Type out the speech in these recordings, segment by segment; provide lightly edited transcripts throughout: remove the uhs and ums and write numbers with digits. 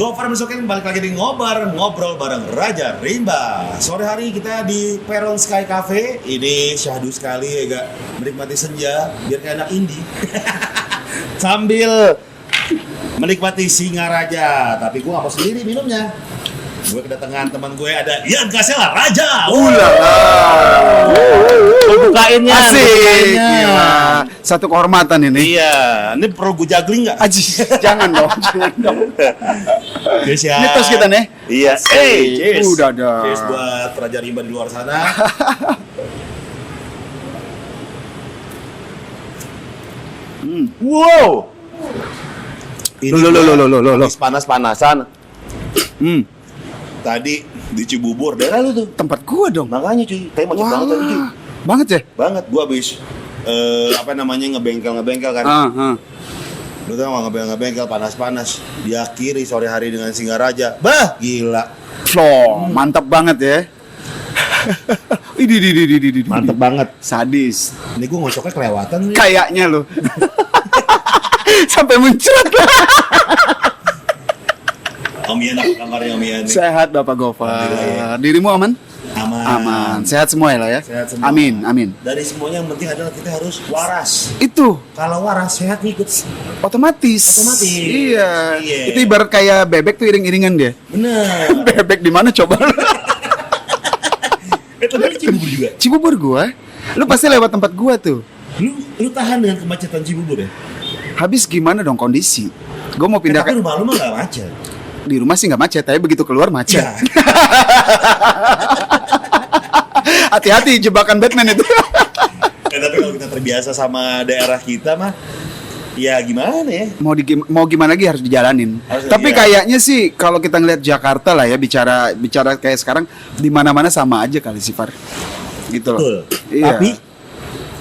Gofar Besokin balik lagi di ngobrol bareng Raja Rimba. Sore hari kita di Peron Sky Cafe. Ini syahdu sekali ya gak, menikmati senja biar kayak anak indie. Sambil menikmati Singaraja. Tapi gue gak mau sendiri minumnya. Gue kedatangan teman gue, ada Ian Kasela Raja. Bukainnya Asik. Satu kehormatan ini. Iya, ini perlu gue juggling gak? Ajis, jangan dong. Cheers ya. Ini tos kita nih. Iya, cheers. Udah ada. Cheers buat Raja Rimba di luar sana. Wow. Ini Loh. panas-panasan. Tadi Tadi di Cibubur, daerah lu tuh. tempat gua dong. Makanya cuy, kayak macet banget tadi cuy. Banget ya? Banget, gua habis ngebengkel kan. Lu tau gak ngebengkel panas-panas. Diakhiri sore hari dengan Singaraja. Bah, gila. Flow, mantap banget ya. Idi. Mantep banget. Sadis. Ini gua ngocoknya kelewatan nih. Kayaknya lo. Sampai muncrat. Om Ian, apa kabarnya Om Ian? Sehat Bapak Gofar. Alhamdulillah, ya. Dirimu aman? Aman. Sehat semua ya lah ya. Sehat semua. Amin. Dari semuanya yang penting adalah kita harus waras. Itu Kalau waras, sehat ngikut. otomatis. Iya. Itu ibarat kayak bebek tuh iring-iringan dia. Bener. Bebek di mana coba? Itu dari Cibubur juga. Cibubur gua. Lu pasti lewat tempat gua tuh. Lu tahan dengan kemacetan Cibubur ya? Habis gimana dong kondisi? Gua mau pindah Tapi rumah lu mah gak macet. di rumah sih nggak macet, tapi begitu keluar macet. Ya. Hati-hati jebakan Batman itu. Tapi kalau kita terbiasa sama daerah kita mah, ya gimana ya? Mau gimana lagi harus dijalanin. Tapi kayaknya sih kalau kita ngeliat Jakarta lah ya, bicara kayak sekarang di mana-mana sama aja kali sih Far. Gitu loh. Betul. Iya. Tapi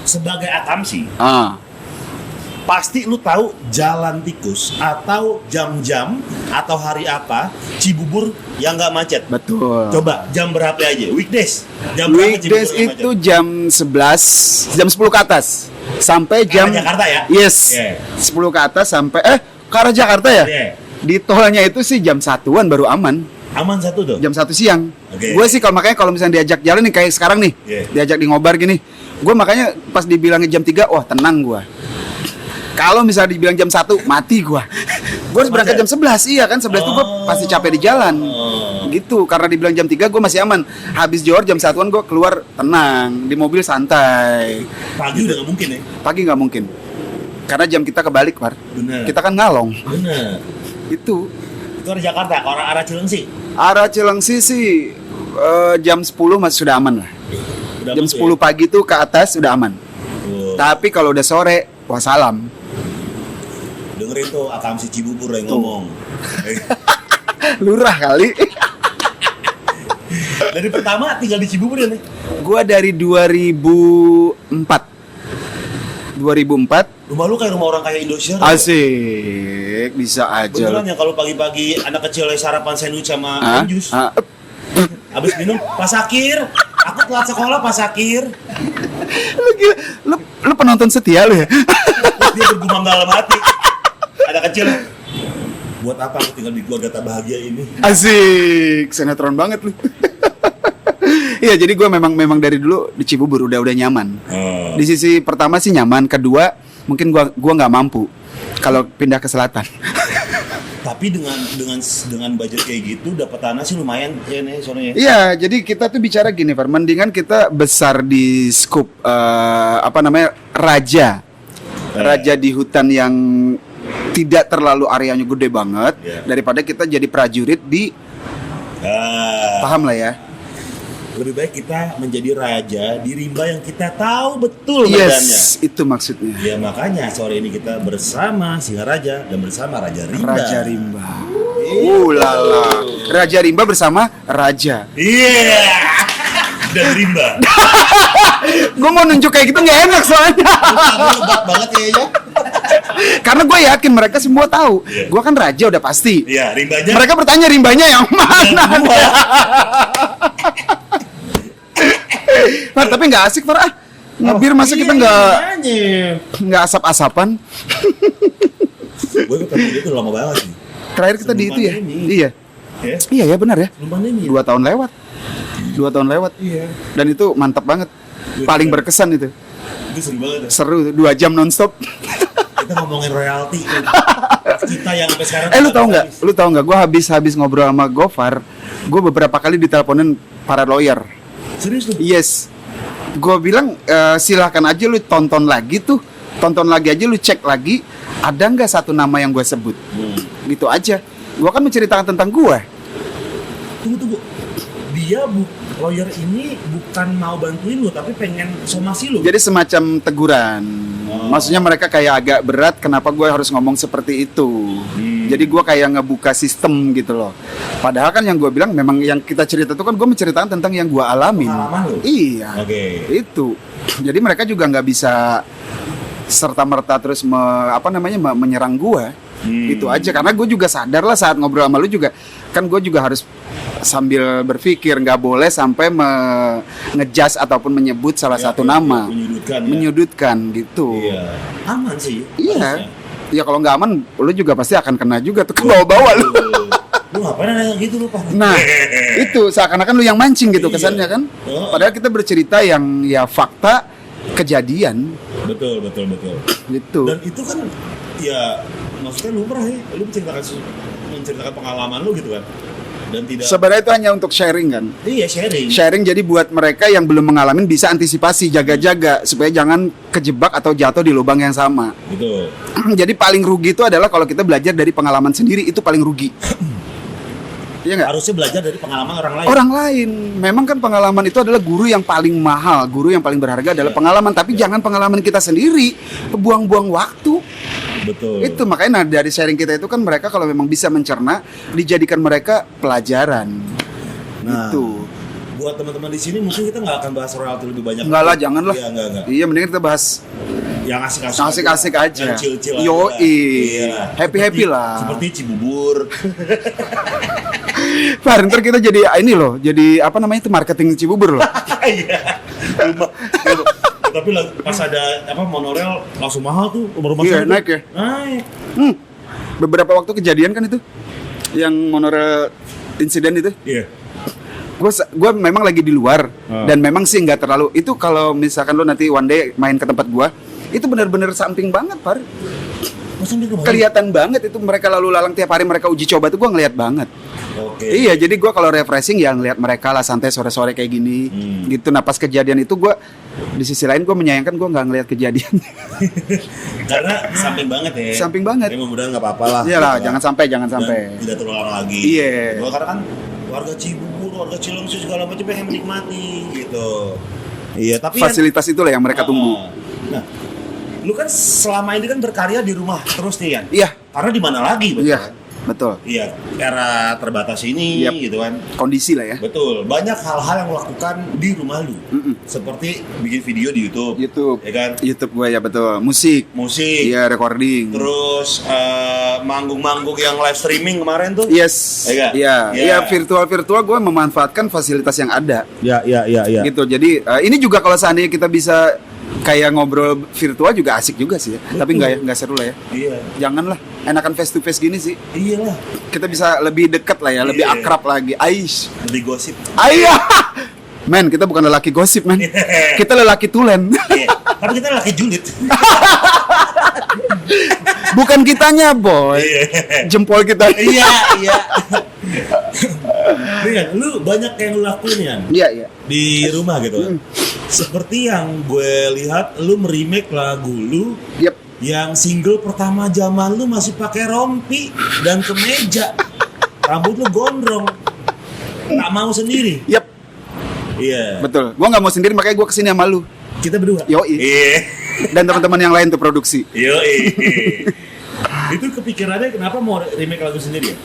sebagai akamsi, Ah. pasti lu tahu jalan tikus atau jam-jam atau hari apa Cibubur yang nggak macet. Betul. Coba jam berapa aja? Weekdays. Jam berapa Weekdays Cibubur itu jam 11, jam 10 ke atas. Sampai jam Jakarta ya? Yes. Yeah. 10 ke atas sampai ke arah Jakarta ya? Yeah. Di tolnya itu sih jam 1-an baru aman. Aman satu tuh. Jam 1 siang. Oke. Gue sih kalau misalnya diajak jalan nih kayak sekarang nih. Yeah. Diajak di ngobar gini. Gue makanya pas dibilangin jam 3, wah tenang gue. Kalau misalnya dibilang jam 1, mati gue. Gue harus berangkat jam 11. Iya kan, 11 itu gue pasti capek di jalan. Gitu, karena dibilang jam 3 gue masih aman. Habis johor jam 1-an gue keluar tenang. Di mobil santai. Pagi udah nggak mungkin ya? Pagi nggak mungkin. Karena jam kita kebalik, Par. Bener. Kita kan ngalong. Bener. Itu. Itu arah Jakarta, arah Cilengsi. Arah Cilengsi sih jam 10 masih sudah aman lah. Udah Jam masuk 10 pagi tuh ke atas udah aman. ya? Tapi kalau udah sore, wassalam. Dengerin tuh akamsi Cibubur yang ngomong. Lurah kali. Dari pertama tinggal di Cibubur ya nih? Gua dari 2004. Rumah lu kayak rumah orang kaya Indosiar. Asik, bisa aja. Beneran ya kalau pagi-pagi anak kecil sarapan sandwich sama jus. Abis minum Pak Sakir. Aku telat sekolah Pak Sakir. Lu gila, lu penonton setia lu ya? Terus dia bergumam dalam hati. Ada kecil. Buat apa aku tinggal di keluarga tak bahagia ini? Asik, sinetron banget lu. Iya, jadi gue memang dari dulu di Cibubur udah nyaman. Di sisi pertama sih nyaman, kedua mungkin gua nggak mampu kalau pindah ke selatan. Tapi dengan budget kayak gitu dapat tanah sih lumayan ya nih soalnya. Iya, jadi kita tuh bicara gini, Far. Mendingan kita besar di skup raja di hutan yang tidak terlalu areanya gede banget, daripada kita jadi prajurit di paham lah ya. Lebih baik kita menjadi raja di rimba yang kita tahu betul medannya. Yes, itu maksudnya. Ya makanya sore ini kita bersama Singaraja dan bersama Raja Rimba. Raja Rimba. Lala. Raja Rimba bersama Raja. Iya. Dan Rimba. Gue mau nunjuk kayak gitu nggak enak soalnya. Hebat banget kayaknya. Karena gue yakin mereka semua tahu. Gue kan raja udah pasti. Iya, Rimbanya. Mereka bertanya rimbanya yang mana? Nah, tapi nggak asik Farah. Ngebir masa kita nggak asap-asapan. Gue ketemu dia tuh lama banget sih. Terakhir kita di itu ya. Iya. Ya? Iya ya benar ya. Sebelum pandemi. 2 tahun lewat. 2 tahun lewat. Iya. Dan itu mantap banget. Paling berkesan itu. Itu seru banget. Ya? Seru 2 jam nonstop. Kita ngomongin royalti kan. Kita yang sampai sekarang. Lu tahu nggak? Gue habis ngobrol sama Gofar. Gue beberapa kali diteleponin para lawyer. Serius tuh? Yes. Gue bilang silahkan aja lu tonton lagi tuh. Tonton lagi aja, lu cek lagi. Ada nggak satu nama yang gue sebut? Gitu aja. Gue kan menceritakan tentang gue. Tunggu. Dia lawyer ini bukan mau bantuin lu, tapi pengen somasi lu. Jadi semacam teguran. Maksudnya mereka kayak agak berat, kenapa gue harus ngomong seperti itu. Jadi gue kayak ngebuka sistem gitu loh. Padahal kan yang gue bilang memang yang kita cerita itu kan gue menceritakan tentang yang gue alamin. Pengalaman lu? Iya. Oke. Itu. Jadi mereka juga nggak bisa serta-merta terus menyerang gue. Itu aja, karena gue juga sadar lah saat ngobrol sama lu juga kan gue juga harus sambil berpikir, nggak boleh sampai ngejudge ataupun menyebut salah satu nama menyudutkan gitu. Iya. Aman sih. Iya. Ya kalau nggak aman lu juga pasti akan kena juga tuh, ke bawa-bawa lu. Lu ngapain nanya gitu lu, Pak? Nah, itu seakan-akan lu yang mancing gitu kesannya kan. Padahal kita bercerita yang ya fakta kejadian. Betul. Gitu. Dan itu kan ya maksudnya lumrah ya, lu menceritakan pengalaman lu gitu kan, dan tidak. Sebenarnya itu hanya untuk sharing kan. Iya, sharing. Sharing jadi buat mereka yang belum mengalami bisa antisipasi, jaga-jaga supaya jangan kejebak atau jatuh di lubang yang sama. Gitu. Jadi paling rugi itu adalah kalau kita belajar dari pengalaman sendiri, itu paling rugi. Iya nggak? Harusnya belajar dari pengalaman orang lain. Orang lain. Memang kan pengalaman itu adalah guru yang paling mahal, guru yang paling berharga adalah pengalaman. Tapi jangan pengalaman kita sendiri, buang-buang waktu. Betul. Itu makanya dari sharing kita itu kan mereka kalau memang bisa mencerna, dijadikan mereka pelajaran. Nah, itu. Buat teman-teman di sini mungkin kita nggak akan bahas royalti lebih banyak. Enggak lah, jangan lah. Iya, enggak. Iya, mending kita bahas yang asik-asik aja. Yang chill-chill aja. Yoi. Iya. Happy-happy lah. Seperti Cibubur. Far, ntar kita jadi ini loh, jadi apa namanya itu marketing Cibubur loh. Iya. Tapi pas ada monorel langsung mahal tuh, rumah Iya, naik ya. Naik. Beberapa waktu kejadian kan itu, yang monorel insiden itu. Iya. Gue memang lagi di luar dan memang sih nggak terlalu. Itu kalau misalkan lo nanti one day main ke tempat gue, itu benar-benar samping banget, Par. Kelihatan banget itu mereka lalu lalang tiap hari mereka uji coba tuh gue ngeliat banget. Oke. Iya, jadi gue kalau refreshing ya ngeliat mereka lah santai sore-sore kayak gini, gitu. Nah pas kejadian itu gue di sisi lain gue menyayangkan gue nggak ngeliat kejadian. Karena samping banget ya. Samping banget. Ya mudah-mudahan nggak apa-apa lah. Iya lah, gitu jangan sampai. Dan tidak terulang lagi. Iya. Karena kan warga Cibubur, warga Cilengsi segala macam pengen menikmati gitu. Iya, tapi fasilitas itulah yang mereka tunggu. Nah, lu kan selama ini kan berkarya di rumah terus nih kan? Iya. Karena di mana lagi, betul? Iya, betul. Iya, era terbatas ini, gitu kan? Kondisi lah ya. Betul. Banyak hal-hal yang lu lakukan di rumah lu. Seperti bikin video di YouTube. Ya kan? YouTube gue ya betul. Musik. Iya, recording. Terus manggung-manggung yang live streaming kemarin tuh. Yes. Iya, virtual gue memanfaatkan fasilitas yang ada. Iya. Gitu. Jadi ini juga kalau seandainya kita bisa kayak ngobrol virtual juga asik juga sih ya. Tapi nggak seru lah ya. Iya. Janganlah. Enakan face to face gini sih. Iyalah. Kita bisa lebih dekat lah ya, lebih akrab lagi. Aish. Lebih gosip. Ayah. Men, kita bukan lelaki gosip, men. Kita lelaki tulen. Iya. Tapi kita lelaki julid. Bukan kitanya, boy. Jempol kita. Iya. Rian, lu banyak yang lu lakuin ya? Iya. Di rumah gitu kan. Seperti yang gue lihat, lu meremake lagu lu. Yep. Yang single pertama zaman lu masih pakai rompi dan kemeja. Rambut lu gondrong. Tak mau sendiri. Yep. Iya. Betul. Gua nggak mau sendiri, makanya gua kesini sama lu. Kita berdua. Yoi. Iya. Dan teman-teman yang lain tuh produksi. Yoi. Itu kepikirannya kenapa mau remake lagu sendiri ya?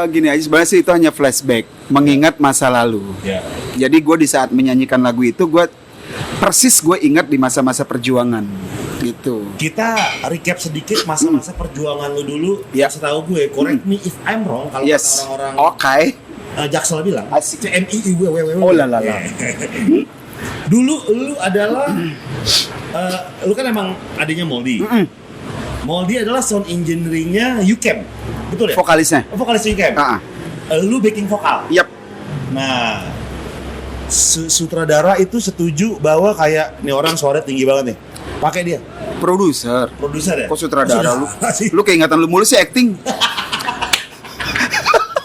Gini aja sebenarnya sih itu hanya flashback, mengingat masa lalu. Ya. Jadi gue di saat menyanyikan lagu itu gue ingat di masa-masa perjuangan gitu. Kita recap sedikit masa-masa perjuangan lu dulu. Ya. Setahu gue, correct me if I'm wrong kalau kata orang-orang. Oke. Jaksel bilang. Asik. CMIIWWW. Oh lah. Dulu lu adalah lu kan emang adiknya Moldy. Moldy adalah sound engineering-nya UCamp. Betul ya? Vokalisnya. Oh, vokalis UCamp. Ah, Lu backing vokal. yap. Nah, sutradara itu setuju bahwa kayak nih orang suaranya tinggi banget nih. Pakai dia. Produser. Produser ya? Kok sutradara lu? sih. Lu keingatan lu mulu sih acting.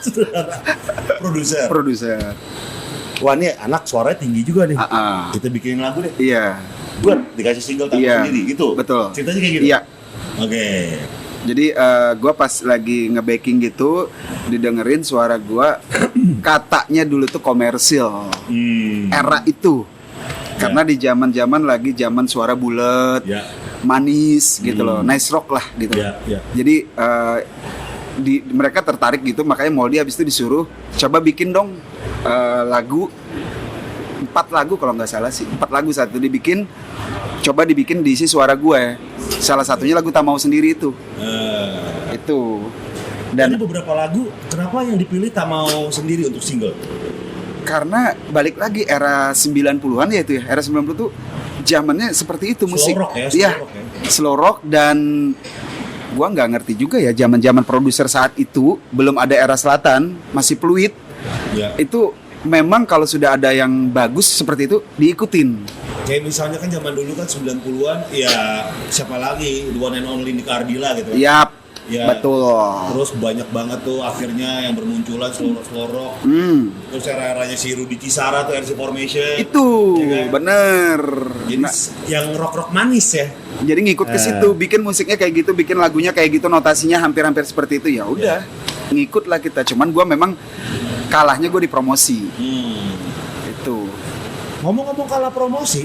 Sutradara. Produser. Produser. Wah, nih anak suaranya tinggi juga nih. Ah. Kita bikinin lagu deh. Iya. Buat dikasih single tanpa Iya. sendiri gitu. Betul. Ceritanya kayak gitu. Iya. Oke. Jadi gue pas lagi nge-backing gitu didengerin suara gue katanya dulu tuh komersil era itu karena di zaman lagi zaman suara bulat Ya. manis gitu loh, nice rock lah gitu. Ya, ya. Jadi mereka tertarik gitu, makanya Moldy habis itu disuruh coba bikin dong lagu 4 lagu kalau nggak salah sih, 4 lagu saat itu coba dibikin diisi suara gue. Salah satunya lagu Tak Mau Sendiri itu. Itu. Dan Dan beberapa lagu, kenapa yang dipilih Tak Mau Sendiri untuk single? karena balik lagi era 90-an ya itu ya. Era 90 tuh zamannya seperti itu musik. Slow rock ya, slow Iya, rock ya. slow rock dan gua nggak ngerti juga ya zaman-zaman produser saat itu belum ada era selatan, masih fluid. Ya. Itu memang kalau sudah ada yang bagus seperti itu diikutin. Kayak misalnya kan zaman dulu kan 90-an, ya siapa lagi, The One and Only Nika Ardila gitu. Yap, Ya. betul. Terus banyak banget tuh akhirnya yang bermunculan slow rock. Terus era-eranya si Rudy Cisara tuh RC Formation. Itu Ya kan? bener. Jadi Nah, yang rock manis ya. jadi ngikut ke situ, bikin musiknya kayak gitu, bikin lagunya kayak gitu, notasinya hampir-hampir seperti itu. Ya udah, ngikut lah kita. Cuman gua memang kalahnya gue di promosi. Itu. Ngomong-ngomong kalah promosi,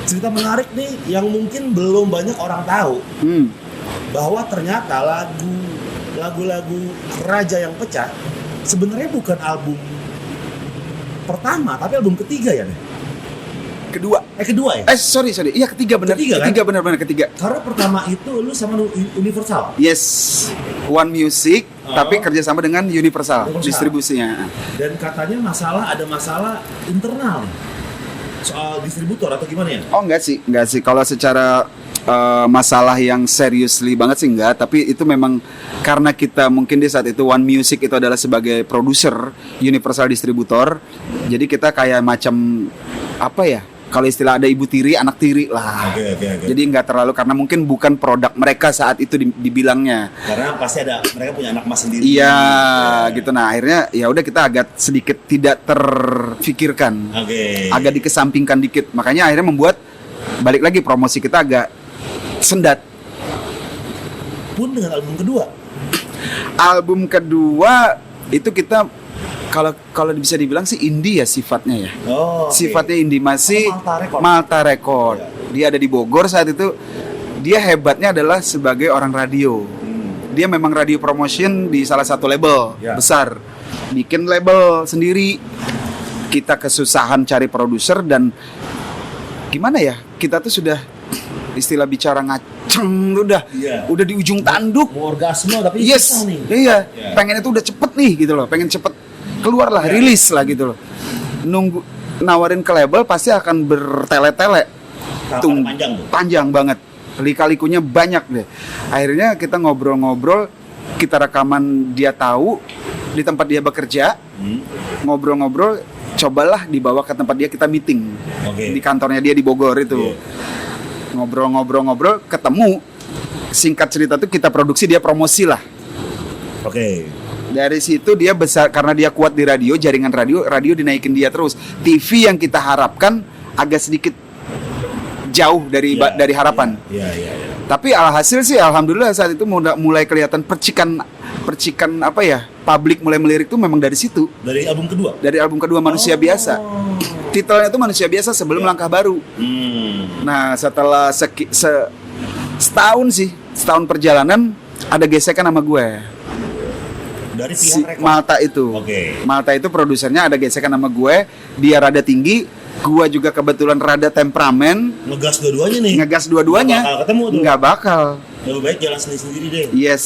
cerita menarik nih yang mungkin belum banyak orang tahu bahwa ternyata lagu-lagu Raja yang Pecah sebenarnya bukan album pertama tapi album ketiga ya nih. Kedua. Kedua ya? Sorry. Iya ketiga benar. Ketiga, kan? Benar ketiga. Karena pertama itu lu sama Universal. Yes. One Music, Oh. tapi kerjasama dengan Universal. Universal. Distribusinya. Dan katanya ada masalah internal nih. Soal distributor atau gimana ya? Oh enggak sih. Kalau secara masalah yang seriously banget sih enggak, tapi itu memang karena kita mungkin di saat itu One Music itu adalah sebagai produser, Universal distributor. Jadi kita kayak macam apa ya? Kalau istilah ada ibu tiri, anak tiri lah. Oke. Jadi nggak terlalu karena mungkin bukan produk mereka saat itu dibilangnya. Karena pasti mereka punya anak mas sendiri. Iya, gitu. Nah akhirnya ya udah kita agak sedikit tidak terfikirkan, Oke. agak dikesampingkan dikit. Makanya akhirnya membuat balik lagi promosi kita agak sendat. Pun dengan album kedua. Album kedua itu kita kalau bisa dibilang sih indie ya sifatnya ya. Oh. Oke. Sifatnya indie masih Malta Record. Ya. Dia ada di Bogor saat itu. Dia hebatnya adalah sebagai orang radio. Dia memang radio promotion di salah satu label besar. Bikin label sendiri. Kita kesusahan cari produser dan gimana ya? Kita tuh sudah istilah bicara ngaceng udah di ujung tanduk. Mau orgasme tapi Yes. susah nih. Iya. Pengen itu udah cepet nih gitu loh. Pengen cepet keluar lah, rilis lah gitu loh. Nunggu nawarin ke label pasti akan bertele-tele. Panjang tuh. Panjang banget. Lika-likunya banyak deh. Akhirnya kita ngobrol-ngobrol, kita rekaman dia tahu di tempat dia bekerja. Ngobrol-ngobrol, cobalah dibawa ke tempat dia, kita meeting. Di kantornya dia di Bogor itu. Ngobrol-ngobrol, ketemu. Singkat cerita tuh kita produksi, dia promosi lah. Oke. Dari situ dia besar karena dia kuat di radio, jaringan radio dinaikin dia terus. TV yang kita harapkan agak sedikit jauh dari harapan. Iya. Tapi alhasil sih alhamdulillah saat itu mulai kelihatan percikan apa ya? Publik mulai melirik tuh memang dari situ. Dari album kedua. Dari album kedua Manusia Biasa. Titelnya itu Manusia Biasa sebelum Langkah Baru. Nah, setelah setahun perjalanan ada gesekan sama gue. Dari pihak rekor. Malta itu. Oke. Malta itu produsernya ada gesekan sama gue. Dia rada tinggi, gue juga kebetulan rada temperamen. Ngegas dua-duanya nih. Ngegas dua-duanya. Nggak bakal ketemu tuh. Nggak bakal. Lebih baik jalan sendiri-sendiri deh. Yes.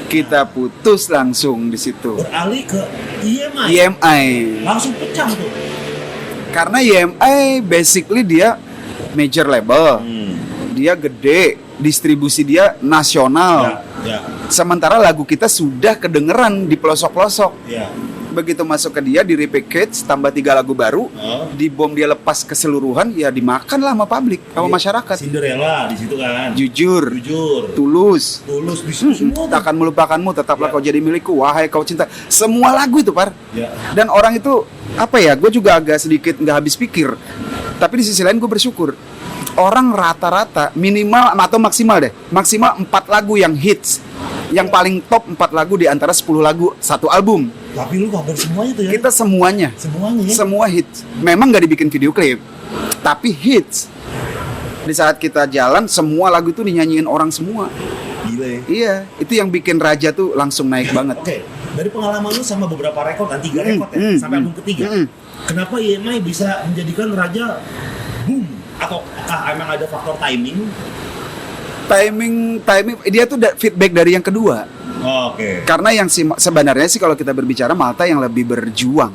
Kita putus langsung di situ. Beralih ke EMI. EMI. Langsung pecah tuh. Karena EMI basically dia major label. Dia gede. distribusi dia nasional. Ya. Sementara lagu kita sudah kedengeran di pelosok-pelosok. Ya. Begitu masuk ke dia, di repackage, tambah 3 lagu baru, dibom dia lepas keseluruhan, ya dimakan lah sama publik, sama masyarakat. Cinderella di situ kan. Jujur, tulus di situ semua. takkan melupakanmu, tetaplah kau jadi milikku, wahai kau cinta. Semua lagu itu, Par. Ya. Dan orang itu, apa ya, gue juga agak sedikit nggak habis pikir. Tapi di sisi lain gue bersyukur. Orang rata-rata minimal atau maksimal 4 lagu yang hits. Yang paling top 4 lagu di antara 10 lagu satu album. Tapi lu hampir semuanya tuh ya. Kita semuanya ya. Semua hits. Memang nggak dibikin video klip, tapi hits. Di saat kita jalan, semua lagu itu dinyanyiin orang semua. Gila ya. Iya, itu yang bikin Raja tuh langsung naik banget. Oke, dari pengalaman lu sama beberapa rekor kan 3 rekor ya, sampai album ketiga. Kenapa EMI bisa menjadikan Raja boom? Atau emang ada faktor timing? Timing dia tuh feedback dari yang kedua. Oke. Karena yang sebenarnya sih kalau kita berbicara Malta yang lebih berjuang.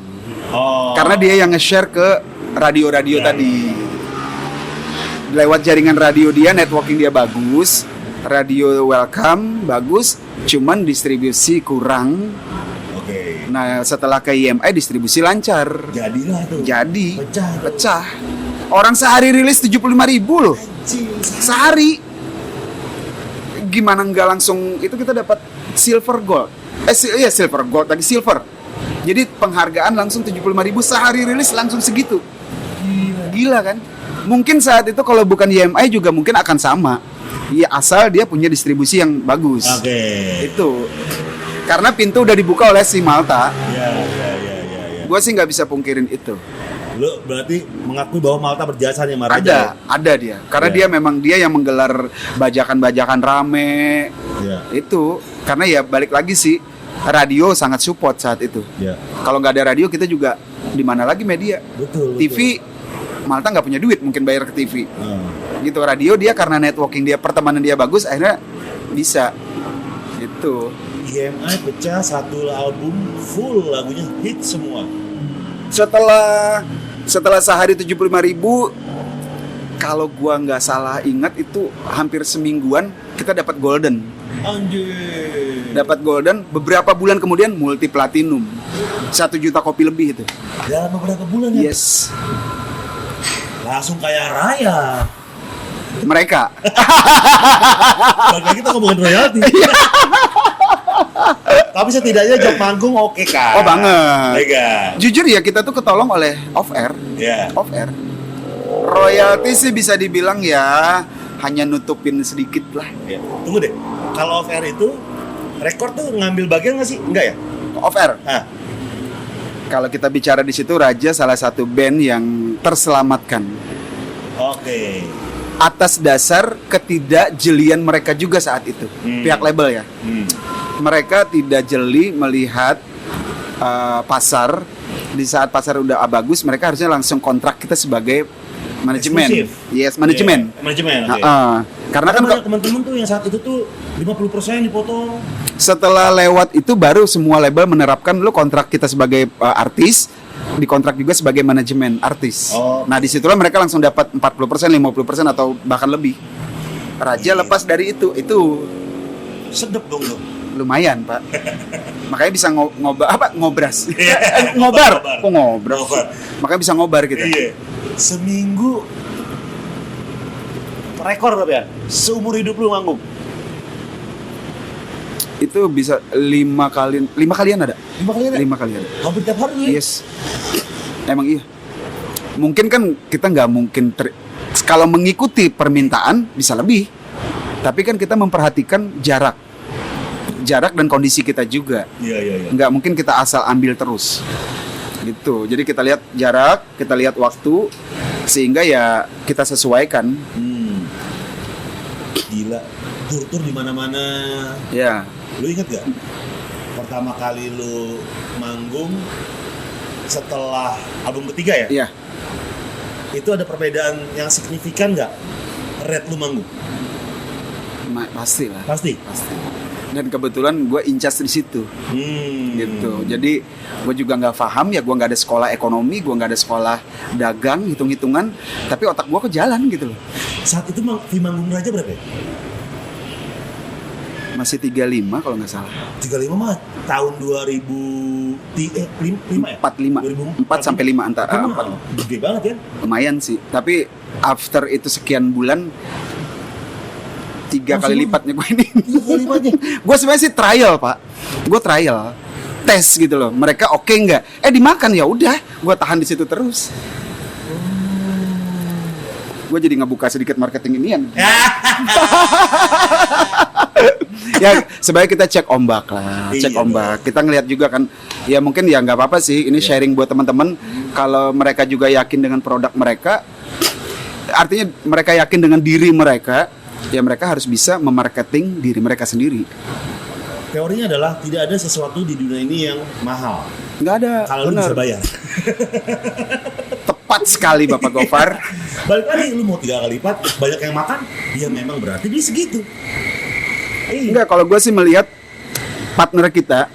Karena dia yang nge-share ke radio-radio tadi. Lewat jaringan radio dia, networking dia bagus, radio welcome bagus, cuman distribusi kurang. Oke. Nah, setelah ke IMI distribusi lancar. Jadilah itu. Jadi pecah. Orang sehari rilis 75.000 loh. Sehari. Gimana nggak langsung itu kita dapat silver gold. Silver gold lagi silver. Jadi penghargaan langsung 75.000 sehari rilis langsung segitu. Gila kan? Mungkin saat itu kalau bukan YMI juga mungkin akan sama. Ya asal dia punya distribusi yang bagus. Oke. Itu. Karena pintu udah dibuka oleh si Malta. Ya. Gue sih nggak bisa pungkirin itu. Lu berarti mengakui bahwa Malta berjasa nih sama Raja? Ada dia. Karena dia memang dia yang menggelar bajakan-bajakan rame. Itu karena ya balik lagi sih radio sangat support saat itu. Kalau nggak ada radio kita juga di mana lagi media? Betul. TV Malta nggak punya duit mungkin bayar ke TV. Gitu radio dia karena networking dia pertemanan dia bagus akhirnya bisa. Itu. EMI pecah 1 album full lagunya hit semua. Setelah sehari 75.000, kalau gua nggak salah ingat itu hampir semingguan kita dapat golden. Anjir. Dapat golden, beberapa bulan kemudian multi platinum. 1 juta kopi lebih itu. Dalam beberapa bulan ya? Yes. Langsung kaya raya. Mereka. Bagi kita ngomongin royalti. Tapi setidaknya job manggung oke kan? Oh banget. Lega. Jujur ya kita tuh ketolong oleh off air. Off air. Royalti sih bisa dibilang ya hanya nutupin sedikit lah. Tunggu deh. Kalau off air itu rekor tuh ngambil bagian nggak sih? Enggak ya? Off air. Kalau kita bicara di situ Raja salah satu band yang terselamatkan. Oke. Atas dasar ketidakjelian mereka juga saat itu. Pihak label ya. Mereka tidak jeli melihat pasar. Di saat pasar udah bagus, mereka harusnya langsung kontrak kita sebagai manajemen. Eksklusif. Yes, manajemen. Manajemen. Karena kan teman-teman tuh yang saat itu tuh 50% dipotong. Setelah lewat itu baru semua label menerapkan lu kontrak kita sebagai artis, dikontrak juga sebagai manajemen artis. Nah, disitulah mereka langsung dapat 40%, 50% atau bahkan lebih. Raja lepas dari itu sedep dong lo. Lumayan, Pak. Makanya bisa ngobras. Ngobar. Kok ngobras? Makanya bisa ngobar kita. Iya. Seminggu rekor berapa ya? Seumur hidup lu manggung. Itu bisa 5 kalian ada. 5 kalian. Hampir tiap hari lu ya? Yes. Emang iya. Mungkin kan kita nggak mungkin kalau mengikuti permintaan bisa lebih. Tapi kan kita memperhatikan jarak dan kondisi kita juga. Iya. Nggak mungkin kita asal ambil terus. Gitu. Jadi kita lihat jarak, kita lihat waktu, sehingga ya kita sesuaikan. Gila. Tur di mana-mana. Ya. Lu inget gak? Pertama kali lu manggung setelah album ketiga ya? Iya. Itu ada perbedaan yang signifikan nggak? Rate lu manggung? Pasti lah. Pasti. Dan kebetulan gue incas di situ, gitu. Jadi gue juga nggak paham ya, gue nggak ada sekolah ekonomi, gue nggak ada sekolah dagang, hitung-hitungan, tapi otak gue ke jalan gitu loh. Saat itu fee manggung Raja berapa ya? Masih 35 kalau nggak salah. 35 mah tahun 5 ya? 45. 4 sampai 5 antara. Itu 4. mah gede banget ya. Lumayan sih. Tapi after itu sekian bulan 3 kali lipatnya gue ini. 3 kali lipatnya. Gue sebenarnya sih trial, Pak. Gue trial. Tes gitu loh. Mereka oke nggak? Dimakan ya udah. Gue tahan di situ terus. Gue jadi ngebuka sedikit marketing inian. Ya sebaiknya kita cek ombak lah, cek Iya, ombak. Kita ngelihat juga kan, ya mungkin ya nggak apa-apa sih. Ini sharing buat teman-teman. Kalau mereka juga yakin dengan produk mereka, artinya mereka yakin dengan diri mereka, ya mereka harus bisa memarketing diri mereka sendiri. Teorinya adalah tidak ada sesuatu di dunia ini yang mahal. Nggak ada. Kalau lu bener. bisa bayar. Tepat sekali Bapak Gofar. Balik lagi lu mau 3 kali lipat, banyak yang makan, ya memang berarti dia segitu. Enggak, kalau gue sih melihat partner kita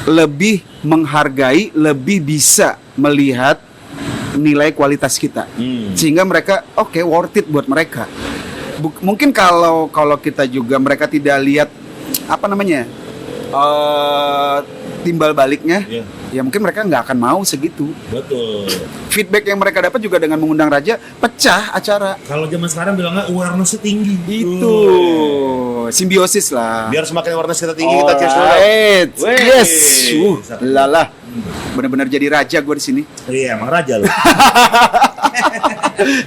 lebih menghargai, lebih bisa melihat nilai kualitas kita, sehingga mereka oke, worth it buat mereka. Mungkin kalau kita juga mereka tidak lihat apa namanya timbal baliknya, ya mungkin mereka nggak akan mau segitu. Betul. Feedback yang mereka dapat juga dengan mengundang Raja, pecah acara. Kalau zaman sekarang bilangnya awareness-nya tinggi. Itu simbiosis lah. Biar semakin awareness kita tinggi, kita cheers dulu. Alright. Yes. Satu. Lala. Benar-benar jadi raja gue di sini. Iya, emang raja loh.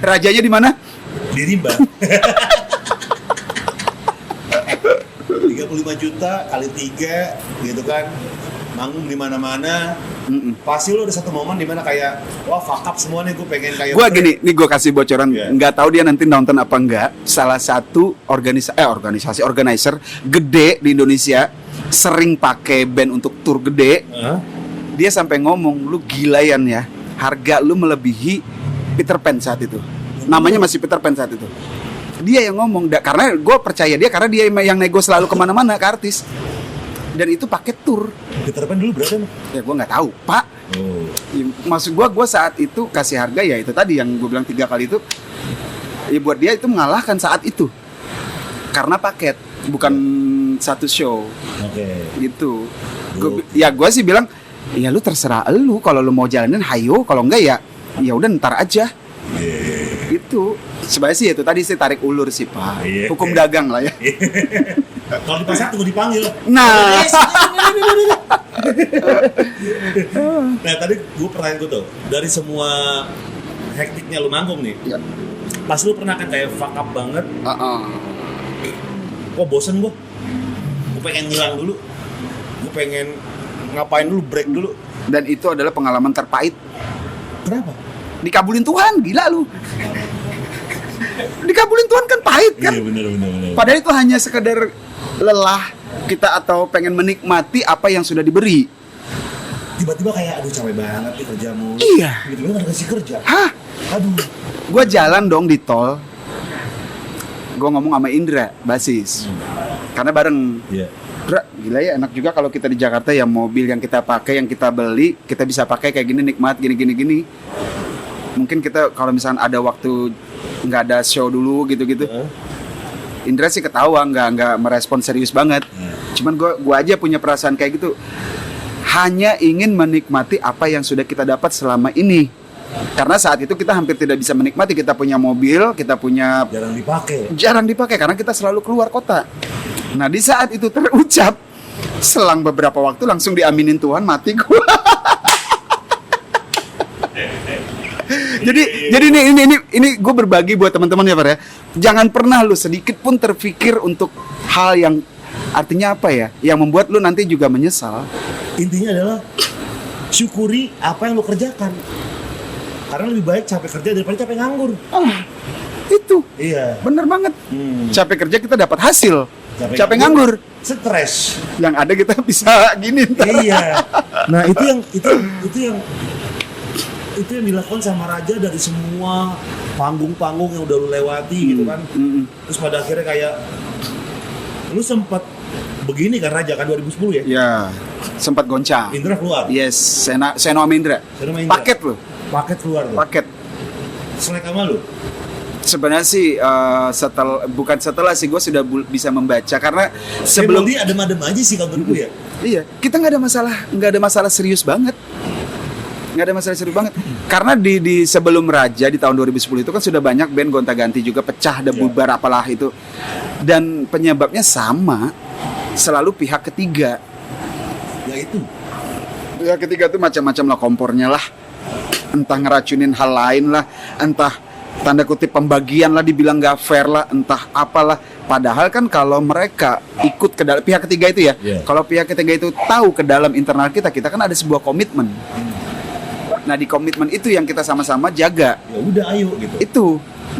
Rajanya di mana? Di Rimba. 35 juta kali 3 gitu kan. Manggung di mana-mana. Pasti lo ada satu momen di mana kayak wah fuck up semua nih, gue pengen kayak Gue gini, nih gue kasih bocoran, Yeah. nggak tahu dia nanti nonton apa enggak. Salah satu organisasi organizer gede di Indonesia, sering pakai band untuk tour gede. Dia sampai ngomong, lu gila Yan ya, harga lu melebihi Peter Pan saat itu. Namanya masih Peter Pan saat itu. Dia yang ngomong, karena gue percaya dia, karena dia yang nego selalu kemana-mana ke artis. Dan itu pakai tour. Peter Pan dulu berapa emang? Ya gue nggak tahu, Pak. Ya, maksud gue saat itu kasih harga ya itu tadi yang gue bilang 3 kali itu. Ya buat dia itu mengalahkan saat itu. Karena paket, bukan satu show. Oke. Gitu. Gue sih bilang, ya lu terserah lu, kalau lu mau jalanin hayo, kalau enggak ya udah ntar aja. Itu sebenarnya sih itu tadi sih tarik ulur sih Pak. Hukum dagang lah ya. Kalau di pasar tunggu dipanggil. Nah. Nah tadi gue pertanyaan gue tuh, dari semua hektiknya lu manggung nih, pas lu pernah kan kayak fuck up banget, kok bosen gue pengen ngilang dulu, gue pengen ngapain dulu, break dulu. Dan itu adalah pengalaman terpahit. Kenapa? Dikabulin Tuhan, gila lu. Dikabulin Tuhan kan pahit kan? Iya bener. Padahal itu hanya sekedar lelah kita atau pengen menikmati apa yang sudah diberi. Tiba-tiba kayak aduh capek banget nih kerjamu. Iya. Tiba-tiba gak dikasih kerja. Hah? Aduh. Gue jalan dong di tol. Gue ngomong sama Indra, basis. Karena bareng. Iya. Indra, gila ya, enak juga kalau kita di Jakarta ya, mobil yang kita pakai, yang kita beli, kita bisa pakai kayak gini, nikmat, gini. Mungkin kita kalau misalnya ada waktu nggak ada show dulu gitu-gitu. Indra sih ketawa, nggak merespon serius banget. Cuman gue aja punya perasaan kayak gitu. Hanya ingin menikmati apa yang sudah kita dapat selama ini. Karena saat itu kita hampir tidak bisa menikmati. Kita punya mobil, kita punya jarang dipakai karena kita selalu keluar kota. Nah di saat itu terucap, selang beberapa waktu langsung diaminin Tuhan, mati gue. Jadi ini gue berbagi buat teman-teman ya Pak ya. Jangan pernah lu sedikit pun terpikir untuk hal yang artinya apa ya, yang membuat lu nanti juga menyesal. Intinya adalah syukuri apa yang lu kerjakan. Karena lebih baik capek kerja daripada capek nganggur. Itu. Iya. Bener banget. Capek kerja kita dapat hasil. Capek nganggur. Stres. Yang ada kita bisa gini. Iya. Nah itu yang dilakukan sama Raja dari semua panggung-panggung yang udah lu lewati gitu kan. Terus pada akhirnya kayak lu sempat begini kan Raja kan 2010 ya? Ya, sempat goncang. Indra keluar. Yes, Seno sama Indra. Seno sama Indra. Paket lu. Paket keluar lu. Paket. Selek sama lu. Sebenarnya sih setelah sih gue sudah bisa membaca karena sebelum dia adem-adem aja sih kalau menurut gue ya. Iya, kita nggak ada masalah serius banget. Karena di sebelum Raja di tahun 2010 itu kan sudah banyak band gonta-ganti juga pecah dan bubar apalah itu. Dan penyebabnya sama, selalu pihak ketiga. Ya itu. Pihak ketiga tuh macam-macam lah, kompornya lah. Entah ngeracunin hal lain lah, entah tanda kutip pembagian lah, dibilang nggak fair lah, entah apalah. Padahal kan kalau mereka ikut ke dalam pihak ketiga itu ya, kalau pihak ketiga itu tahu ke dalam internal kita kan ada sebuah komitmen. Nah di komitmen itu yang kita sama-sama jaga. Ya udah ayo gitu. Itu.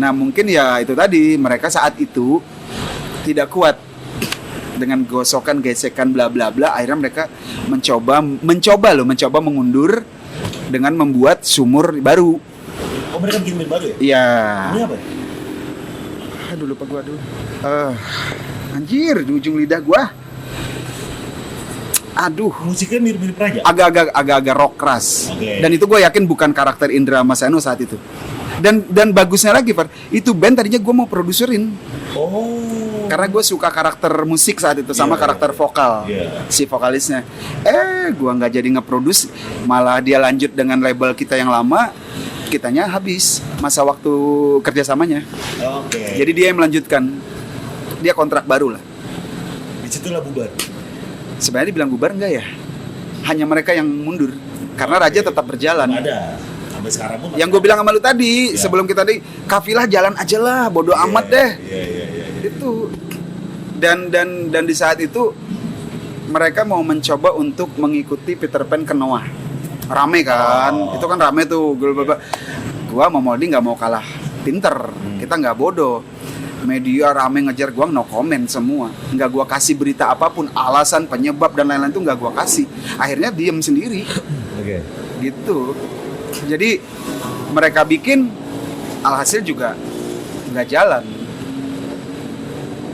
Nah mungkin ya itu tadi mereka saat itu tidak kuat dengan gosokan, gesekan, bla bla bla. Akhirnya mereka mencoba mengundur dengan membuat sumur baru. Oh mereka bikin band baru ya? Iya. Ini apa ya? Aduh lupa gua anjir di ujung lidah gua. Aduh. Musiknya mirip-mirip Raja? Agak-agak rock keras. Okay. Dan itu gue yakin bukan karakter Indra Masano saat itu. Dan bagusnya lagi, Pak, itu band tadinya gue mau produserin. Oh. Karena gue suka karakter musik saat itu sama karakter vokal si vokalisnya. Gue nggak jadi nge-produce, malah dia lanjut dengan label kita yang lama. Kitanya habis masa waktu kerjasamanya. Oke. Jadi dia yang melanjutkan. Dia kontrak baru lah. Disitulah bubar. Sebenarnya dibilang bubar enggak ya? Hanya mereka yang mundur. Karena Raja tetap berjalan. Ada. Sampai sekarang pun. Yang gue bilang sama lu tadi, sebelum kita tadi, kafilah jalan aja lah, bodo amat deh. Iya. Itu. Dan di saat itu mereka mau mencoba untuk mengikuti Peter Pan ke Noah. Rame kan? Itu kan rame tuh. Gua sama Moldy nggak mau kalah pinter. Kita nggak bodoh. Media rame ngejar gua, no comment semua. Nggak gua kasih berita apapun, alasan, penyebab dan lain-lain tuh nggak gua kasih. Akhirnya diem sendiri. Oke. Gitu. Jadi mereka bikin, alhasil juga nggak jalan.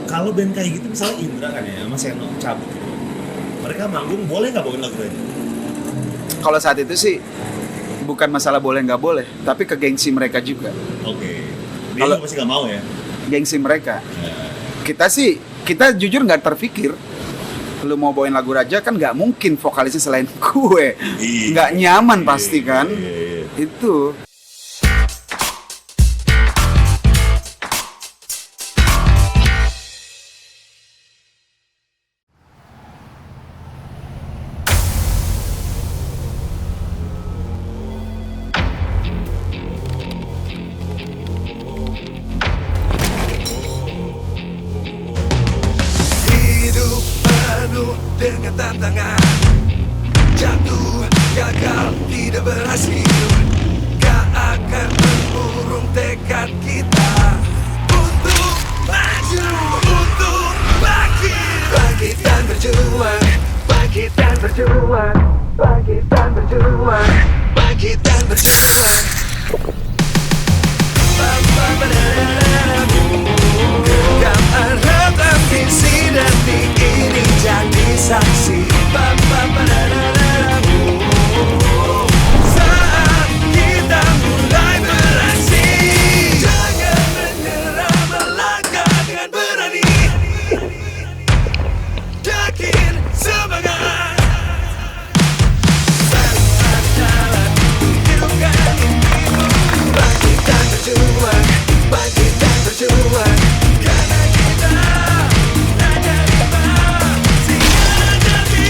Kalau band kayak gitu misalnya Indra kan ya, sama Seno cabut gitu. Mereka manggung boleh nggak bawain lagu Raja? Kalau saat itu sih bukan masalah boleh nggak boleh, tapi ke gengsi mereka juga. Oke. Dia juga pasti nggak mau ya. Gengsi mereka. Kita jujur nggak terpikir lu mau bawain lagu Raja kan nggak mungkin vokalisnya selain gue. Nggak nyaman pasti kan. Itu. Dengan tantangan jatuh, gagal, tidak berhasil, gak akan mengurung tekad kita untuk maju, untuk bangkit. Bangkit dan berjuang, bangkit dan berjuang, bangkit dan berjuang, bangkit dan berjuang. Genggam erat ambisi dan ini jadi saksi. Saat kita mulai beraksi, jangan menyerah, melangkah dengan berani, yakin, semangat. Selalu ada jalan untuk hidupkan mimpimu. Bangkit dan berjuang, bangkit dan berjuang. Karena kita Raja 5, singa jadi.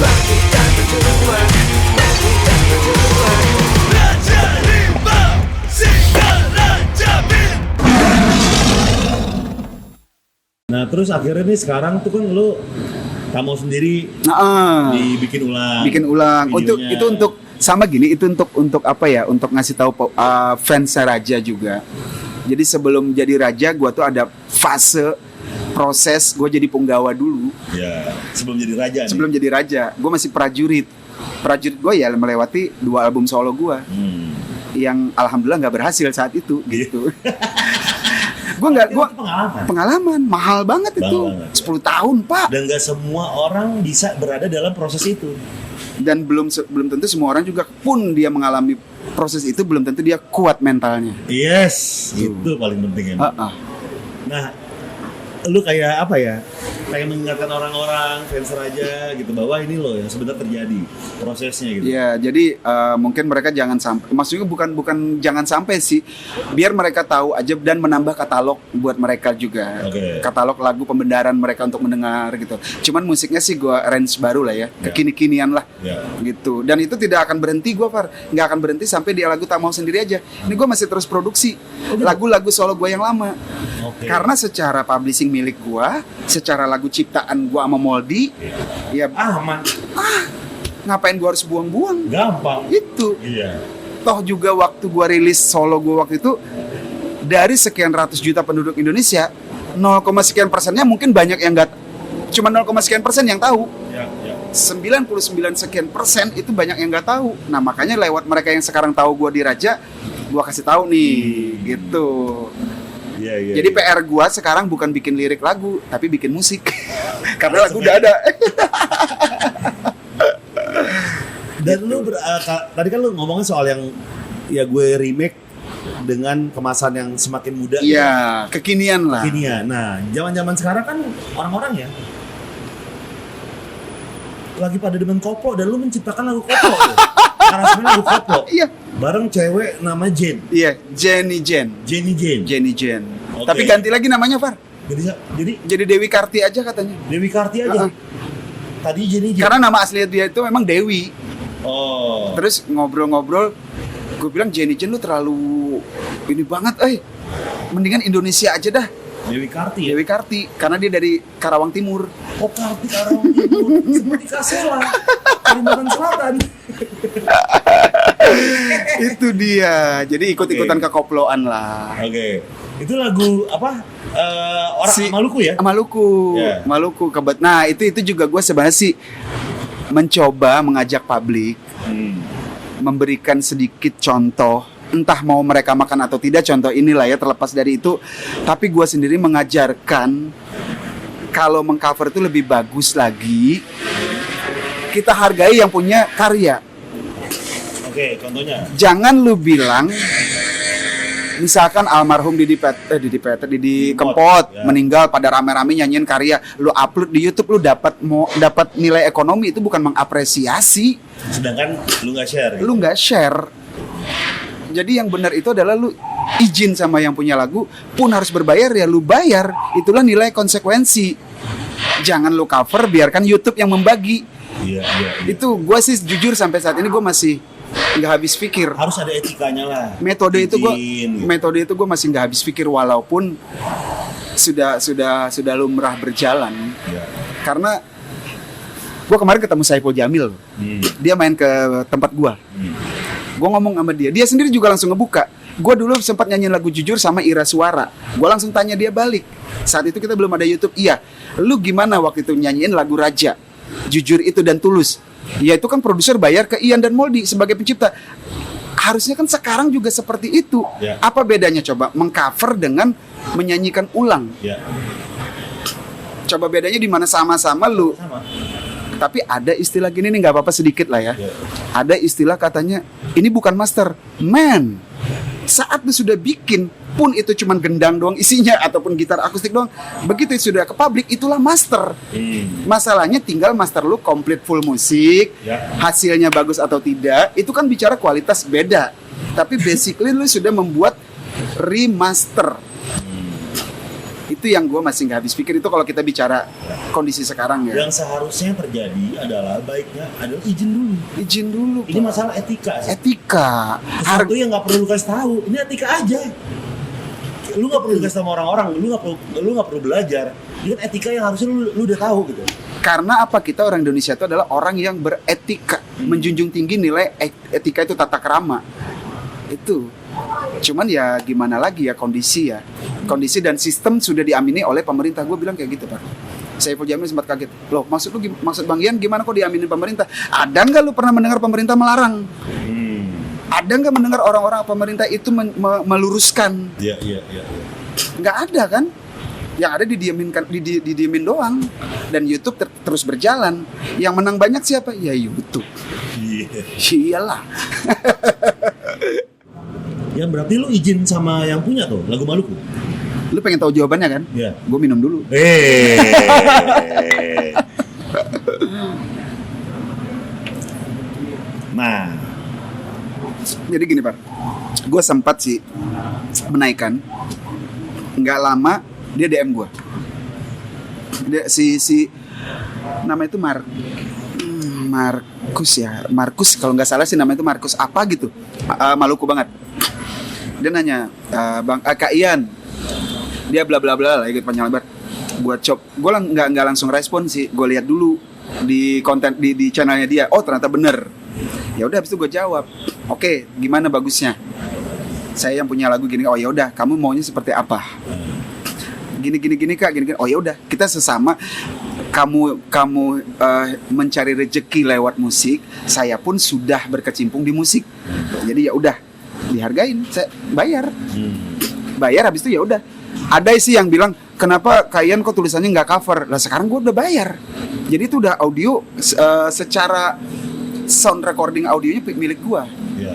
Bangkit dan berjuang, bangkit dan berjuang. Raja 5, singa Raja 5. Nah terus akhirnya nih sekarang tuh kan lu kamu sendiri dibikin ulang. Bikin ulang. Videonya. Itu untuk sama gini, itu untuk apa ya? Untuk ngasih tahu fans Raja juga. Jadi sebelum jadi Raja, gue tuh ada fase proses gue jadi punggawa dulu. Ya, sebelum jadi Raja. Sebelum jadi Raja, gue masih prajurit. Prajurit gue ya melewati 2 album solo gue, yang alhamdulillah nggak berhasil saat itu. Gitu. Gue pengalaman mahal banget itu. 10 tahun Pak. Dan nggak semua orang bisa berada dalam proses itu. Dan belum tentu semua orang juga pun dia mengalami proses itu belum tentu dia kuat mentalnya. Yes, itu paling penting ya. Nah, lu kayak apa ya? Kayak mengingatkan orang-orang fans Raja gitu bahwa ini loh yang sebenarnya terjadi prosesnya gitu. Ya, jadi mungkin mereka jangan sampai, maksudnya bukan jangan sampai sih, biar mereka tahu aja dan menambah katalog buat mereka juga. Oke. Katalog lagu pembenaran mereka untuk mendengar gitu. Cuman musiknya sih gua range baru lah ya, kekini-kinian lah. Ya. Gitu. Dan itu tidak akan berhenti gua, Far. Nggak akan berhenti sampai dia lagu Tak Mau Sendiri aja. Ini gua masih terus produksi lagu-lagu solo gua yang lama. Oke. Karena secara publishing milik gua, secara lagu ciptaan gua sama Moldy, ya aman. ngapain gua harus buang-buang? Gampang. Itu. Iya. Toh juga waktu gua rilis solo gua waktu itu, dari sekian ratus juta penduduk Indonesia, 0, sekian persennya mungkin banyak yang nggak, cuma 0, sekian persen yang tahu. Ya, ya. 99 sekian persen itu banyak yang nggak tahu. Nah makanya lewat mereka yang sekarang tahu gua di Raja, gua kasih tahu nih, gitu. Iya, iya. Jadi PR gua sekarang bukan bikin lirik lagu, tapi bikin musik. Karena lagu udah ada. Dan lu tadi kan lu ngomongin soal yang ya gue remake dengan kemasan yang semakin muda. Iya, kekinian lah. Gini ya. Nah, zaman-zaman sekarang kan orang-orang ya lagi pada demen koplo dan lu menciptakan lagu koplo. Tuh. Karena sebenarnya lagu koplo. Iya. Bareng cewek nama Jen. Iya, Jenny Jen. Oke. Tapi ganti lagi namanya, Far. Jadi Dewi Karti aja katanya. Dewi Karti aja. Tadi Jenny Jen. Karena nama asli dia itu memang Dewi. Oh. Terus ngobrol-ngobrol, gue bilang Jenny Jen lu terlalu ini banget, mendingan Indonesia aja dah. Dewi Karti ya? Dewi Karti, karena dia dari Karawang Timur. Oh, Karti Karawang Timur. Seperti Kasela, Kalimantan Selatan. Itu dia. Jadi ikut-ikutan kekoploan lah. Oke. Itu lagu apa? Orang Maluku ya? Maluku. Yeah. Maluku. Nah, itu juga gue sebenarnya sih mencoba mengajak publik, memberikan sedikit contoh, entah mau mereka makan atau tidak, contoh inilah ya, terlepas dari itu. Tapi gue sendiri mengajarkan kalau mengcover itu lebih bagus lagi, kita hargai yang punya karya. Oke, contohnya. Jangan lu bilang, misalkan almarhum Didi Kempot ya. meninggal, pada rame-rame nyanyiin karya, lu upload di YouTube, lu dapat nilai ekonomi, itu bukan mengapresiasi. Sedangkan lu nggak share. Lu nggak share. Jadi yang benar itu adalah lu izin sama yang punya lagu, pun harus berbayar ya lu bayar. Itulah nilai konsekuensi. Jangan lu cover, biarkan YouTube yang membagi. Iya. Itu gue sih jujur sampai saat ini gue masih nggak habis pikir. Harus ada etikanya lah. Metode itu Izin, gue masih nggak habis pikir, walaupun sudah lumrah berjalan. Ya. Karena gue kemarin ketemu Saiful Jamil, dia main ke tempat gue. Gue ngomong sama dia sendiri juga langsung ngebuka. Gue dulu sempat nyanyiin lagu Jujur sama Ira Suara. Gue langsung tanya dia balik. Saat itu kita belum ada YouTube. Iya, lu gimana waktu itu nyanyiin lagu Raja, Jujur itu dan Tulus? Ya itu kan produser bayar ke Ian dan Moldy sebagai pencipta. Harusnya kan sekarang juga seperti itu. Ya. Apa bedanya coba mengcover dengan menyanyikan ulang? Ya. Coba bedanya di mana? Sama-sama lu. Sama. Tapi ada istilah gini nih, nggak apa-apa sedikit lah ya. Ada istilah katanya, ini bukan master, man. Saat lu sudah bikin, pun itu cuman gendang doang isinya ataupun gitar akustik doang, begitu sudah ke publik, itulah master. Masalahnya tinggal master lu komplit full musik, hasilnya bagus atau tidak, itu kan bicara kualitas beda. Tapi basically lu sudah membuat remaster. Itu yang gue masih nggak habis pikir, itu kalau kita bicara kondisi sekarang ya. Yang seharusnya terjadi adalah baiknya adalah izin dulu. Ini Pak. masalah etika sih. Etika. Sesuatu yang nggak perlu lu kasih tahu. Ini etika aja. Lu nggak perlu dikasih sama orang-orang. Lu nggak perlu belajar. Ini kan etika yang harusnya lu udah tahu gitu. Karena apa, kita orang Indonesia itu adalah orang yang beretika, menjunjung tinggi nilai etika, itu tata krama. Itu. Cuman ya gimana lagi ya, kondisi dan sistem sudah diamini oleh pemerintah. Gue bilang kayak gitu, Pak. Saiful Jamil sempat kaget. Loh, maksud Bang Ian gimana kok diaminin pemerintah? Ada nggak lu pernah mendengar pemerintah melarang? Ada nggak mendengar orang-orang pemerintah itu meluruskan? Iya. Nggak ada kan? Yang ada didiemin doang. Dan YouTube terus berjalan. Yang menang banyak siapa? Ya YouTube. Iya. Iyalah. Ya berarti lu izin sama yang punya tuh lagu Maluku. Lu pengen tahu jawabannya kan? Iya. Gue minum dulu. Nah, Jadi gini Pak, gue sempat sih menaikkan. Nggak lama dia DM gue. Dia si nama itu Markus ya, Markus kalau nggak salah sih nama itu Markus apa gitu, Maluku banget. Dia nanya, Bang Kak Ian, dia bla bla bla lah, ikut panjang lebar. Gue nggak langsung respon sih, gue lihat dulu di konten di channelnya dia. Oh ternyata bener. Ya udah, habis itu gue jawab, oke, gimana bagusnya? Saya yang punya lagu gini. Oh ya udah, kamu maunya seperti apa? Gini kak, gini. Oh ya udah, kita sesama. Kamu mencari rezeki lewat musik, saya pun sudah berkecimpung di musik. Jadi ya udah, dihargain, saya bayar. Bayar habis itu ya udah. Ada sih yang bilang, kenapa kalian kok tulisannya nggak cover? Lah sekarang gue udah bayar. Jadi itu udah audio secara sound recording audionya milik gue. iya.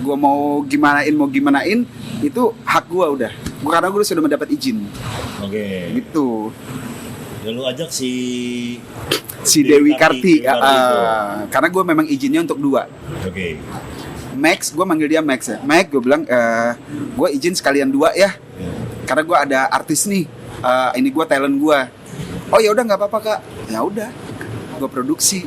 Gue mau gimanain itu hak gue udah. Karena gue sudah mendapat izin. Oke. Gitu. Ya lu ajak si Dewi Karti. Dewi Karti itu. Karena gue memang izinnya untuk 2. Oke. Max, gue manggil dia Max ya. Max, gue bilang, gue izin sekalian 2 ya. Karena gue ada artis nih. Ini gue talent gue. Oh ya udah nggak apa-apa kak. Ya udah, gue produksi.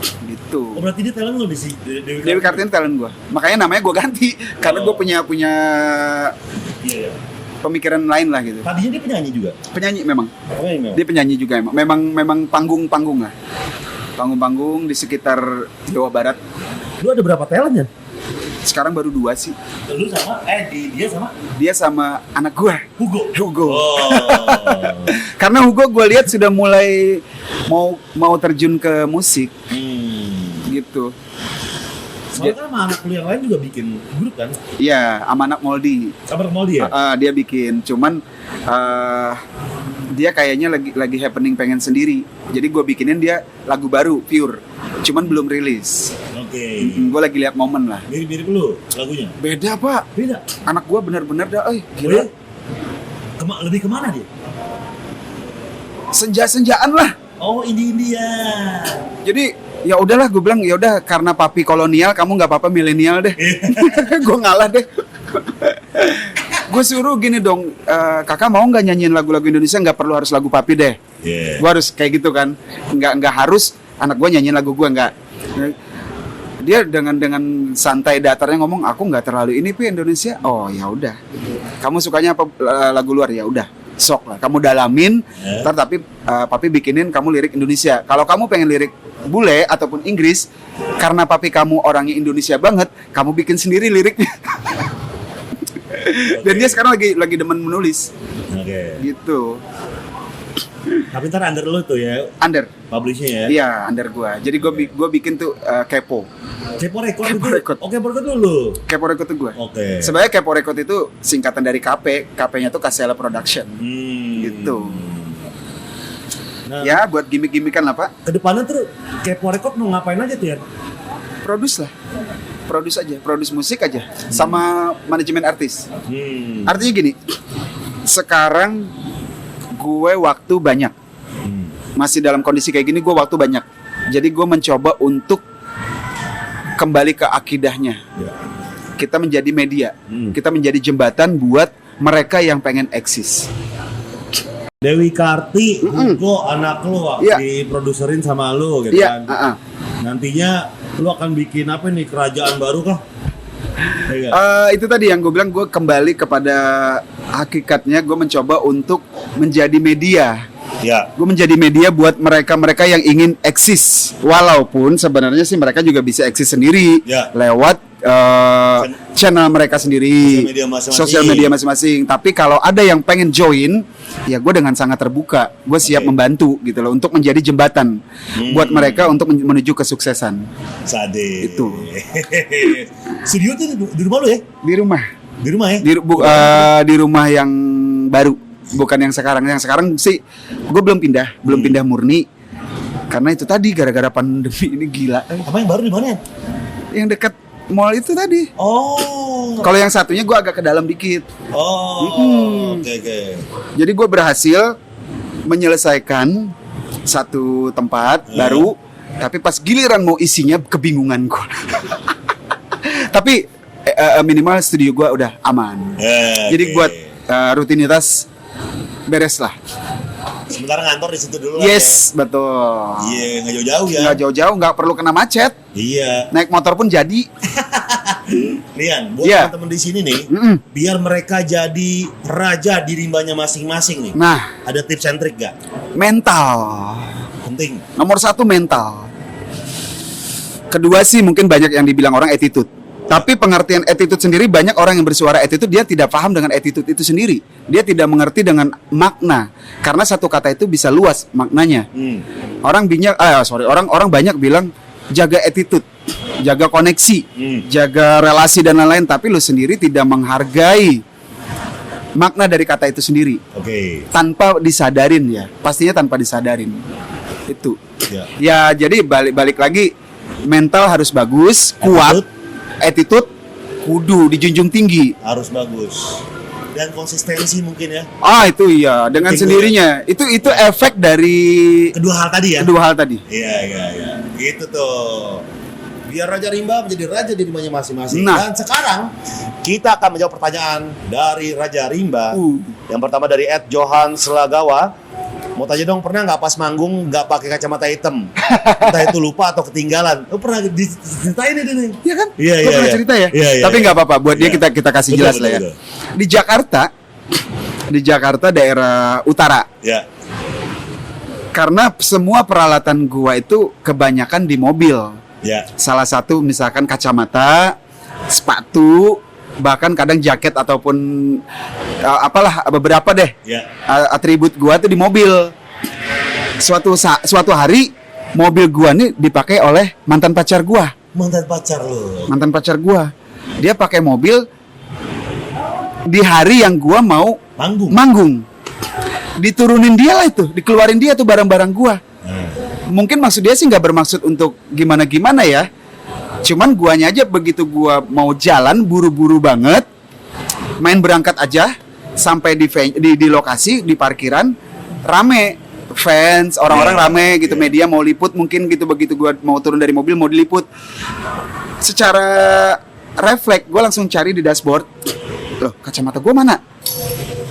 Gitu. Oh berarti dia talent lu di si Dewi Karti ini talent gue. Makanya namanya gue ganti. Karena gue punya Iya. pemikiran lain lah gitu. Tadinya dia penyanyi juga. Penyanyi memang. Oh iya memang. Dia penyanyi juga emang. Memang panggung lah. Panggung-panggung di sekitar Jawa Barat. Lu ada berapa talent ya? Sekarang baru 2 sih. Lu sama? Dia sama? Dia sama anak gua, Hugo. Oh. Karena Hugo gua lihat sudah mulai mau terjun ke musik gitu. Soalnya kan sama anak lu yang lain juga bikin grup kan? Iya, sama anak Moldi. Kabar Moldi ya? Dia bikin, cuman dia kayaknya lagi happening pengen sendiri. Jadi gua bikinin dia lagu baru pure, cuman belum rilis. Oke. Gue lagi lihat momen lah. Mirip-mirip lu lagunya? Beda pak. Beda? Anak gua benar-benar dah, Gila. gila. Lebih kemana dia? Senja-senjaan lah. Oh India. Jadi ya udahlah, gue bilang ya udah, karena papi kolonial kamu nggak apa-apa milenial deh. Gue ngalah deh. Gue suruh gini dong, kakak mau nggak nyanyiin lagu-lagu Indonesia, nggak perlu harus lagu papi deh. Yeah. Gue harus kayak gitu kan, nggak harus anak gue nyanyiin lagu gue, nggak. Dia dengan santai datarnya ngomong, aku nggak terlalu ini pi Indonesia. Oh ya udah, kamu sukanya apa lagu luar, ya udah sok lah, kamu dalamin. Ntar tapi papi bikinin kamu lirik Indonesia. Kalau kamu pengen lirik bule ataupun Inggris, karena papi kamu orangnya Indonesia banget, kamu bikin sendiri liriknya. Dan dia sekarang lagi demen menulis. Oke. Gitu. Tapi ntar under lu tuh ya, Under. publishnya ya? Iya, under gua. Jadi gua bikin tuh Kepo. Kepo Record Kepo itu? Record. Oh Kepo Record dulu? Kepo Record tuh gua. Oke. Sebenarnya Kepo Record itu singkatan dari KP. KP-nya tuh Kasela Production. Gitu. Nah, Ya, buat gimmick-gimmickan lah, Pak. kedepannya tuh Kepo Record mau ngapain aja tuh ya? Produce lah. Produce aja, produce musik aja. Sama manajemen artis. Artinya gini, sekarang gue waktu banyak. Masih dalam kondisi kayak gini, gue waktu banyak. Jadi gue mencoba untuk kembali ke akidahnya. Ya. Kita menjadi media. Kita menjadi jembatan buat mereka yang pengen eksis. Dewi Karti, Hugo, anak lu Iya. diproduserin sama lu gitu Iya, kan? Nantinya lu akan bikin apa nih, kerajaan baru kah? Iya. Itu tadi yang gue bilang, gue kembali kepada hakikatnya. Gue mencoba untuk menjadi media. Ya. Gue menjadi media buat mereka-mereka yang ingin eksis. Walaupun sebenarnya sih mereka juga bisa eksis sendiri Ya. lewat channel mereka sendiri, sosial media masing-masing. Tapi kalau ada yang pengen join, ya gue dengan sangat terbuka. Gue siap membantu gitu loh, untuk menjadi jembatan buat mereka untuk menuju kesuksesan. Sade. Itu. Studio tuh di rumah lu ya? Di rumah, Di rumah ya? di rumah yang baru, bukan yang sekarang. Yang sekarang sih gue belum pindah murni. Karena itu tadi gara-gara pandemi ini gila. Apa yang baru di mana ya? Yang dekat mall itu tadi. Oh. Kalau yang satunya gue agak ke dalam dikit. Oh. Oke. Jadi gue berhasil menyelesaikan satu tempat baru, tapi pas giliran mau isinya kebingungan gue. Tapi minimal studio gue udah aman. Jadi buat rutinitas beres lah. Sementara ngantor di situ dulu lah. Yes, betul. Iya, nggak jauh-jauh ya. Nggak jauh-jauh, nggak perlu kena macet. Iya. Naik motor pun jadi. Lian, buat Iya. teman-teman di sini nih, Mm-mm. biar mereka jadi raja di rimbanya masing-masing nih. Nah, Ada tips and trick gak? mental. Penting. Nomor 1 mental. Kedua sih mungkin banyak yang dibilang orang attitude. Tapi pengertian attitude sendiri, banyak orang yang bersuara attitude, dia tidak paham dengan attitude itu sendiri. Dia tidak mengerti dengan makna. Karena satu kata itu bisa luas maknanya. Orang orang banyak bilang jaga attitude, jaga koneksi, jaga relasi dan lain-lain, tapi lu sendiri tidak menghargai makna dari kata itu sendiri. Oke. Tanpa disadarin ya. Pastinya tanpa disadarin. Itu. Ya. Ya, jadi balik lagi, mental harus bagus, kuat, attitude kudu dijunjung tinggi. Harus bagus. Dan konsistensi mungkin ya. Itu iya, dengan Penting sendirinya. Itu efek dari Kedua hal tadi ya. kedua hal tadi. Iya. Gitu tuh. Biar Raja Rimba menjadi raja di rimbanya masing-masing. Nah. Dan sekarang kita akan menjawab pertanyaan dari Raja Rimba. Yang pertama dari @Johan Selagawa. Mau tanya dong, pernah nggak pas manggung nggak pakai kacamata hitam? Entah itu lupa atau ketinggalan. Lu pernah diceritain ini? Iya kan? Iya, Gua iya, pernah iya. cerita ya. Iya, iya, Tapi iya. nggak apa-apa. Buat dia Iya. kita kasih Betul, jelas betul, lah ya. betul. Di Jakarta daerah utara. Ya. Karena semua peralatan gua itu kebanyakan di mobil. Ya. Salah satu misalkan kacamata, sepatu, bahkan kadang jaket ataupun apalah beberapa deh. Ya. Atribut gua tuh di mobil. Suatu hari mobil gua nih dipakai oleh mantan pacar gua. Mantan pacar lo. Mantan pacar gua. Dia pakai mobil di hari yang gua mau manggung. Diturunin dia lah itu, dikeluarin dia tuh barang-barang gua. Mungkin maksud dia sih nggak bermaksud untuk gimana-gimana ya. Cuman guanya aja begitu gua mau jalan buru-buru banget, main berangkat aja sampai di lokasi di parkiran rame. Fans, orang-orang rame gitu, media mau liput mungkin gitu, begitu gua mau turun dari mobil mau diliput. Secara refleks gua langsung cari di dashboard. Loh, kacamata gua mana?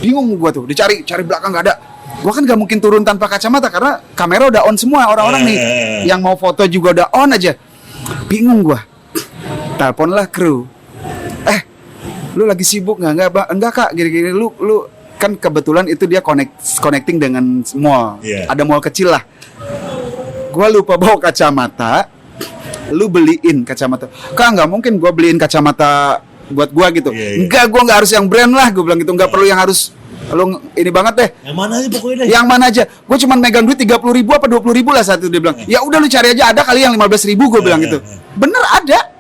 Bingung gua tuh, cari belakang nggak ada. Gua kan nggak mungkin turun tanpa kacamata karena kamera udah on semua orang-orang nih. Yang mau foto juga udah on aja. Bingung gua. Teleponlah kru. Lu lagi sibuk nggak? Enggak kak, gini-gini lu kan kebetulan itu dia connecting dengan mall. Ada mall kecil lah. Gua lupa bawa kacamata. Lu beliin kacamata. Kak, nggak mungkin gua beliin kacamata buat gua gitu. Enggak, gua nggak harus yang brand lah. Gua bilang gitu, nggak perlu yang harus lu ini banget deh. Yang mana aja pokoknya deh. Yang mana aja. Gua cuma megang duit 30.000 apa 20.000 lah saat itu. Dia bilang, ya udah lu cari aja, ada kali yang 15.000. Gua bilang gitu. Bener ada.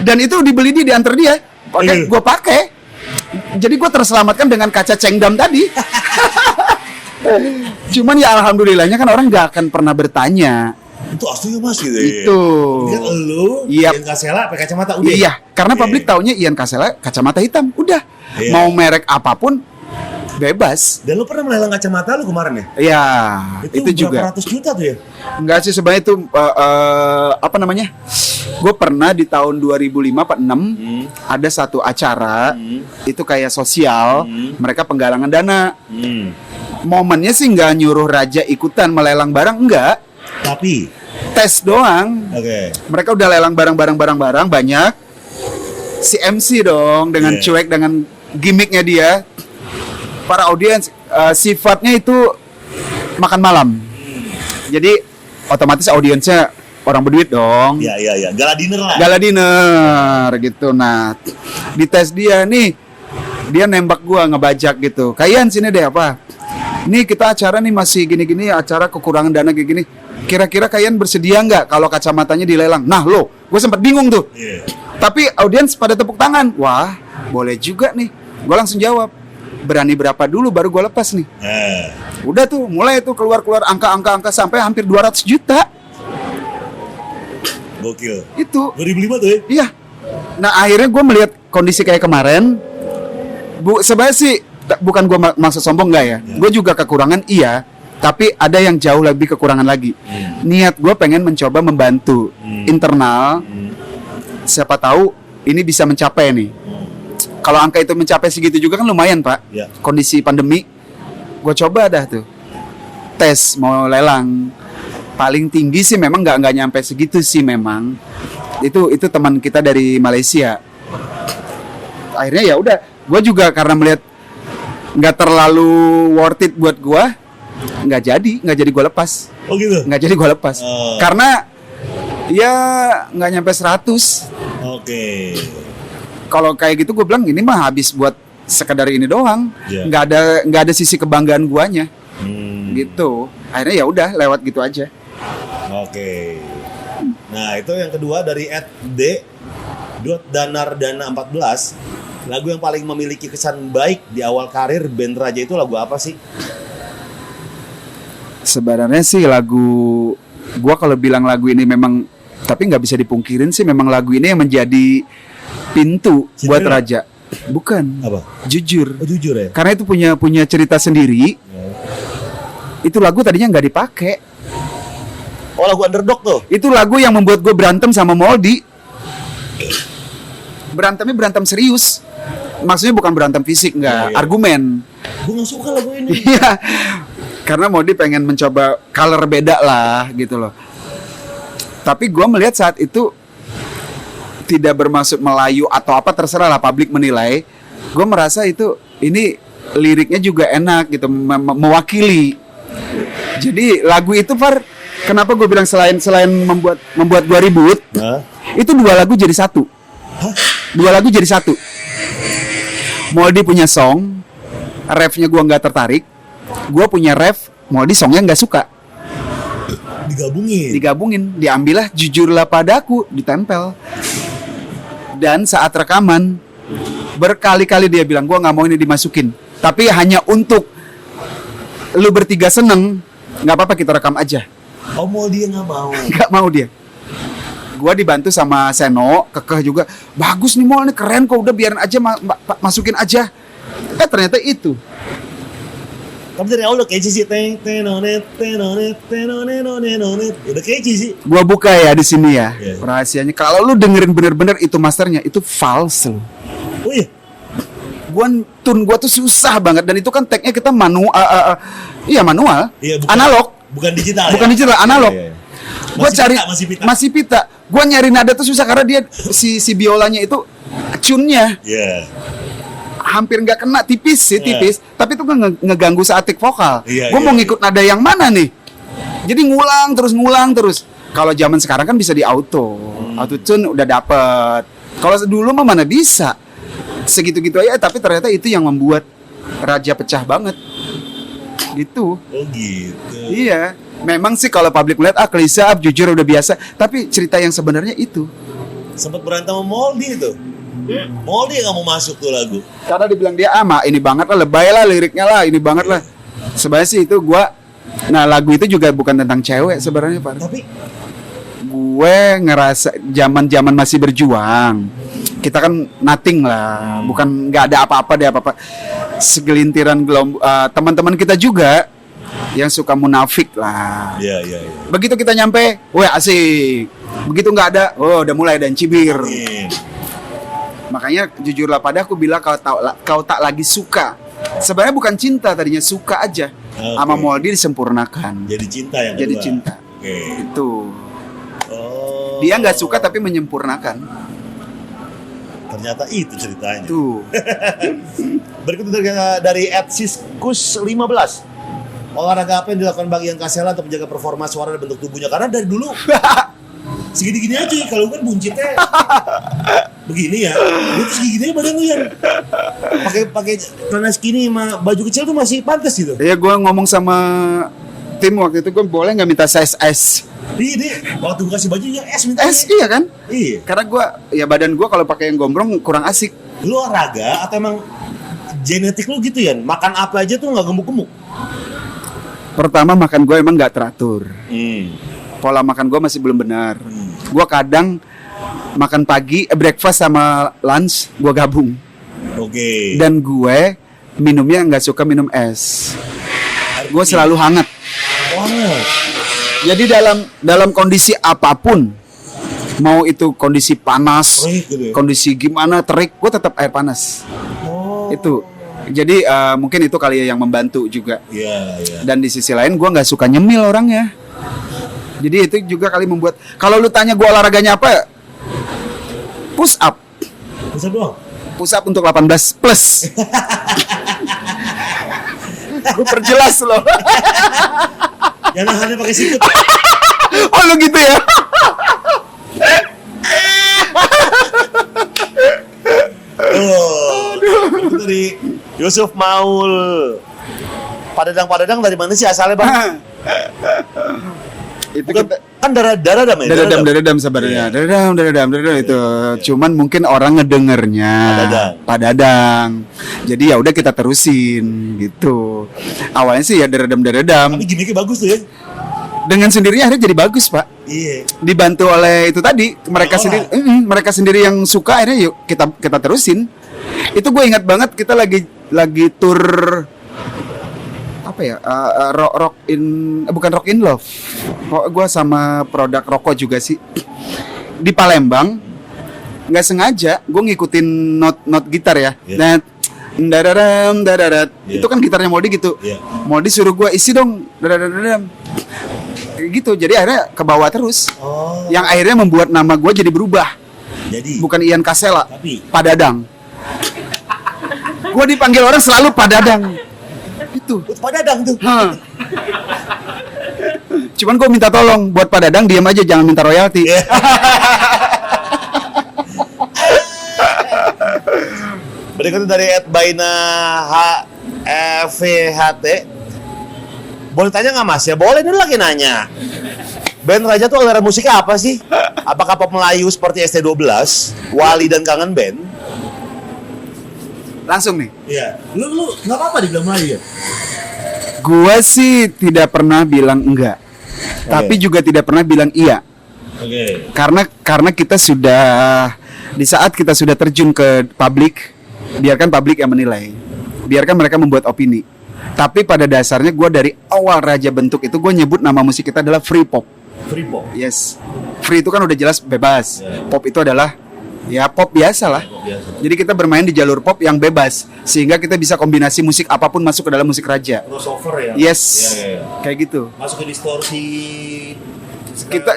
Dan itu dibeli diantar dia. Gua pakai. Jadi gue terselamatkan dengan kaca cengdam tadi. Cuman ya alhamdulillahnya kan orang nggak akan pernah bertanya. Itu asli mas gitu. Itu. Ini kan lu, Yap. Ian Kasela pakai kacamata udah. Iya, karena publik taunya Ian Kasela kacamata hitam. Udah. Mau merek apapun bebas. Dan lu pernah melelang kacamata lu kemarin ya? Iya, Itu juga. berapa ratus juta tuh ya? Enggak sih, sebenarnya itu apa namanya? Gue pernah di tahun 2005 apa 6 ada satu acara itu kayak sosial, mereka penggalangan dana. Momennya sih nggak nyuruh raja ikutan melelang barang, enggak. Tapi Tes doang. Mereka udah lelang barang banyak. Si MC dong dengan cuek dengan gimmicknya dia. Para audiens sifatnya itu makan malam. Jadi otomatis audiensnya orang berduit dong. Iya. Gala dinner lah. Gala dinner gitu. Nah, di tes dia nih, dia nembak gua ngebajak gitu. Kayan sini deh apa? Nih kita acara nih masih gini-gini, acara kekurangan dana kayak gini. Kira-kira kalian bersedia nggak kalau kacamatanya dilelang? Nah lo, gue sempat bingung tuh. Tapi audiens pada tepuk tangan. Wah, boleh juga nih. Gue langsung jawab. Berani berapa dulu baru gue lepas nih. Udah tuh, mulai tuh keluar angka sampai hampir 200 juta. Gokil. Itu. 2005 tuh ya? Iya. Nah akhirnya gue melihat kondisi kayak kemarin, sebenarnya sih bukan gue maksud sombong nggak ya, gue juga kekurangan iya, tapi ada yang jauh lebih kekurangan lagi. Niat gue pengen mencoba membantu internal, siapa tahu ini bisa mencapai nih. Kalau angka itu mencapai segitu juga kan lumayan pak. Ya. Kondisi pandemi, gue coba dah tuh tes mau lelang. Paling tinggi sih memang nggak nyampe segitu sih memang. Itu teman kita dari Malaysia. Akhirnya ya udah, gue juga karena melihat nggak terlalu worth it buat gue, nggak jadi gue lepas. Oh gitu. Nggak jadi gue lepas. Karena ya nggak nyampe 100. Oke. Kalau kayak gitu gue bilang ini mah habis buat sekedar ini doang. Iya. Nggak ada sisi kebanggaan guanya. Gitu. Akhirnya ya udah lewat gitu aja. Oke. Nah, itu yang kedua dari @d.danardana 14. Lagu yang paling memiliki kesan baik di awal karir band Raja itu lagu apa sih? Sebenarnya sih lagu, gua kalau bilang lagu ini memang, tapi nggak bisa dipungkirin sih memang lagu ini yang menjadi pintu buat Cinderella? Raja. Bukan. Apa? Jujur. Oh, jujur ya? Karena itu punya cerita sendiri. Itu lagu tadinya nggak dipakai. Oh, lagu Underdog tuh. Itu lagu yang membuat gue berantem sama Moldy. Berantemnya berantem serius. Maksudnya bukan berantem fisik, nggak, Iya. argumen. Gue gak suka lagu ini. Iya. Karena Moldy pengen mencoba color beda lah gitu loh. Tapi gue melihat saat itu tidak bermaksud melayu atau apa, terserah lah publik menilai. Gue merasa ini liriknya juga enak gitu, mewakili. Jadi lagu itu kenapa gue bilang selain membuat gue ribut, itu dua lagu jadi satu. Dua lagu jadi satu. Moldy punya song, refnya gue nggak tertarik. Gue punya ref, Moldy songnya nggak suka. Digabungin, diambillah Jujurlah Padaku, ditempel. Dan saat rekaman berkali-kali dia bilang gue nggak mau ini dimasukin, tapi hanya untuk lu bertiga seneng, nggak apa-apa kita rekam aja. Oh, Moldy nggak mau. Nggak mau dia. Gua dibantu sama Seno, kekeh juga. Bagus nih Mol, nih keren kok, udah biarin aja masukin aja. Ternyata itu. Kamu dari awal udah catchy sih. Udah catchy sih. Gua buka ya di sini ya. Yeah. Rahasianya kalau lu dengerin bener-bener itu masternya, itu false. Oh iya. Gua tuh susah banget, dan itu kan tag-nya kita manual. Iya, manual. Iya, analog. Bukan digital. Bukan ya? digital, analog. Iya, iya. Gua cari masih pita. Gua nyari nada tuh susah karena dia si biolanya itu tune-nya Iya. hampir nggak kena, tipis, tapi itu kan ngeganggu saat vokal. Iya, Gue iya, mau ngikut nada yang mana nih? Jadi ngulang terus. Kalau zaman sekarang kan bisa di auto tune udah dapet. Kalau dulu mah mana bisa, segitu-gitu aja. Tapi ternyata itu yang membuat Raja pecah banget. Gitu. Oh gitu. Iya. Memang sih kalau publik melihat klise, jujur udah biasa. Tapi cerita yang sebenarnya itu. Sempat berantem sama Moldy itu. Moldy nggak mau masuk tuh lagu. Karena dibilang dia ini banget lah, lebay lah liriknya lah, ini banget lah. Sebenarnya sih itu lagu itu juga bukan tentang cewek sebenarnya Pak. Tapi gue ngerasa zaman masih berjuang. Kita kan nothing lah, bukan nggak ada apa-apa deh apa-apa. Segelintiran teman-teman kita juga yang suka munafik lah. iya. Begitu kita nyampe, weh asik. Begitu nggak ada, udah mulai dan cibir. Makanya Jujurlah Padaku bilang kau tak lagi suka. Sebenarnya bukan cinta, tadinya suka aja. Sama Moldy disempurnakan. Jadi cinta yang Jadi kedua. cinta. Itu. Oh. Dia nggak suka tapi menyempurnakan. Ternyata itu ceritanya. Tuh. Berikut dari @siskus15. Olahraga apa yang dilakukan bagi yang Kasela untuk menjaga performa suara dan bentuk tubuhnya? Karena dari dulu segini-gini aja. Kalau kan buncitnya begini ya. Lu tuh segini aja badan lu ya. Pakai celana skinny sama baju kecil tuh masih pantas gitu. Iya, gue ngomong sama tim waktu itu, gue boleh nggak minta size S? Dia waktu gue kasih bajunya S minta S iya kan? Iya. Karena badan gue kalau pakai yang gombrong kurang asik. Lu olahraga atau emang genetik lu gitu ya? Makan apa aja tuh nggak gemuk-gemuk? Pertama makan gue emang nggak teratur. Pola makan gue masih belum benar. Gue kadang makan pagi, breakfast sama lunch gue gabung. Oke. Dan gue minumnya nggak suka minum es. Gue selalu hangat. Wow. Jadi dalam kondisi apapun, mau itu kondisi panas, Terik gitu ya? kondisi gimana terik, gue tetap air panas. Oh. Itu. Jadi mungkin itu kali ya yang membantu juga. Iya, iya. Dan di sisi lain gue nggak suka nyemil orangnya. Jadi itu juga kali membuat. Kalau lu tanya gue olahraganya apa, push up. Bisa doang. Push up untuk 18 plus. Gue perjelas loh. Yang nahannya pakai sikut. Oh lu gitu ya? Oh. Itu dari Yusuf Maul. Padadang dari mana sih asalnya, Bang? Itu Bukan, kita kan daradam ya? Daradam sebenarnya. Iya. Daradam itu. Cuman mungkin orang ngedengernya Padadang. Jadi ya udah kita terusin gitu. Awalnya sih ya daradam. Tapi gimmicknya bagus tuh ya. Dengan sendirinya akhirnya jadi bagus, Pak. Iya. Dibantu oleh itu tadi mereka sendiri yang suka, akhirnya yuk kita terusin. Itu gue ingat banget kita lagi tur apa ya, rock in love. Gue sama produk rokok juga sih di Palembang. Nggak sengaja gue ngikutin not gitar ya. Yeah. Dadadat. Yeah. Itu kan gitarnya Moldi gitu. Yeah. Moldi suruh gue isi dong. Dadadat. Kayak gitu. Jadi akhirnya ke bawah terus. Oh. Yang akhirnya membuat nama gue jadi berubah. Jadi. Bukan Ian Kasela, Tapi. Padadang. Gue dipanggil orang selalu Padadang. Itu. Padadang tuh. Hah. Cuman gue minta tolong buat Padadang diam aja, jangan minta royalti. Yeah. Berikutnya dari @baina HVHT. Boleh tanya nggak Mas? Ya boleh, ini lagi nanya. Band Raja tuh aliran musiknya apa sih? Apakah pop Melayu seperti ST12, Wali dan Kangen Band? Langsung nih. Iya. Lu nggak apa-apa dibilang Melayu ya? Gue sih tidak pernah bilang enggak, tapi juga tidak pernah bilang iya. Oke. Karena kita sudah di saat kita sudah terjun ke publik, biarkan publik yang menilai, biarkan mereka membuat opini. Tapi pada dasarnya gue dari awal Raja bentuk itu gue nyebut nama musik kita adalah free pop. Free pop. Yes, free itu kan udah jelas bebas. Yeah. Pop itu adalah ya pop biasa lah. Pop biasa. Jadi kita bermain di jalur pop yang bebas, sehingga kita bisa kombinasi musik apapun masuk ke dalam musik Raja. Crossover ya. Yes, Iya. kayak gitu. Masuk ke distorsi.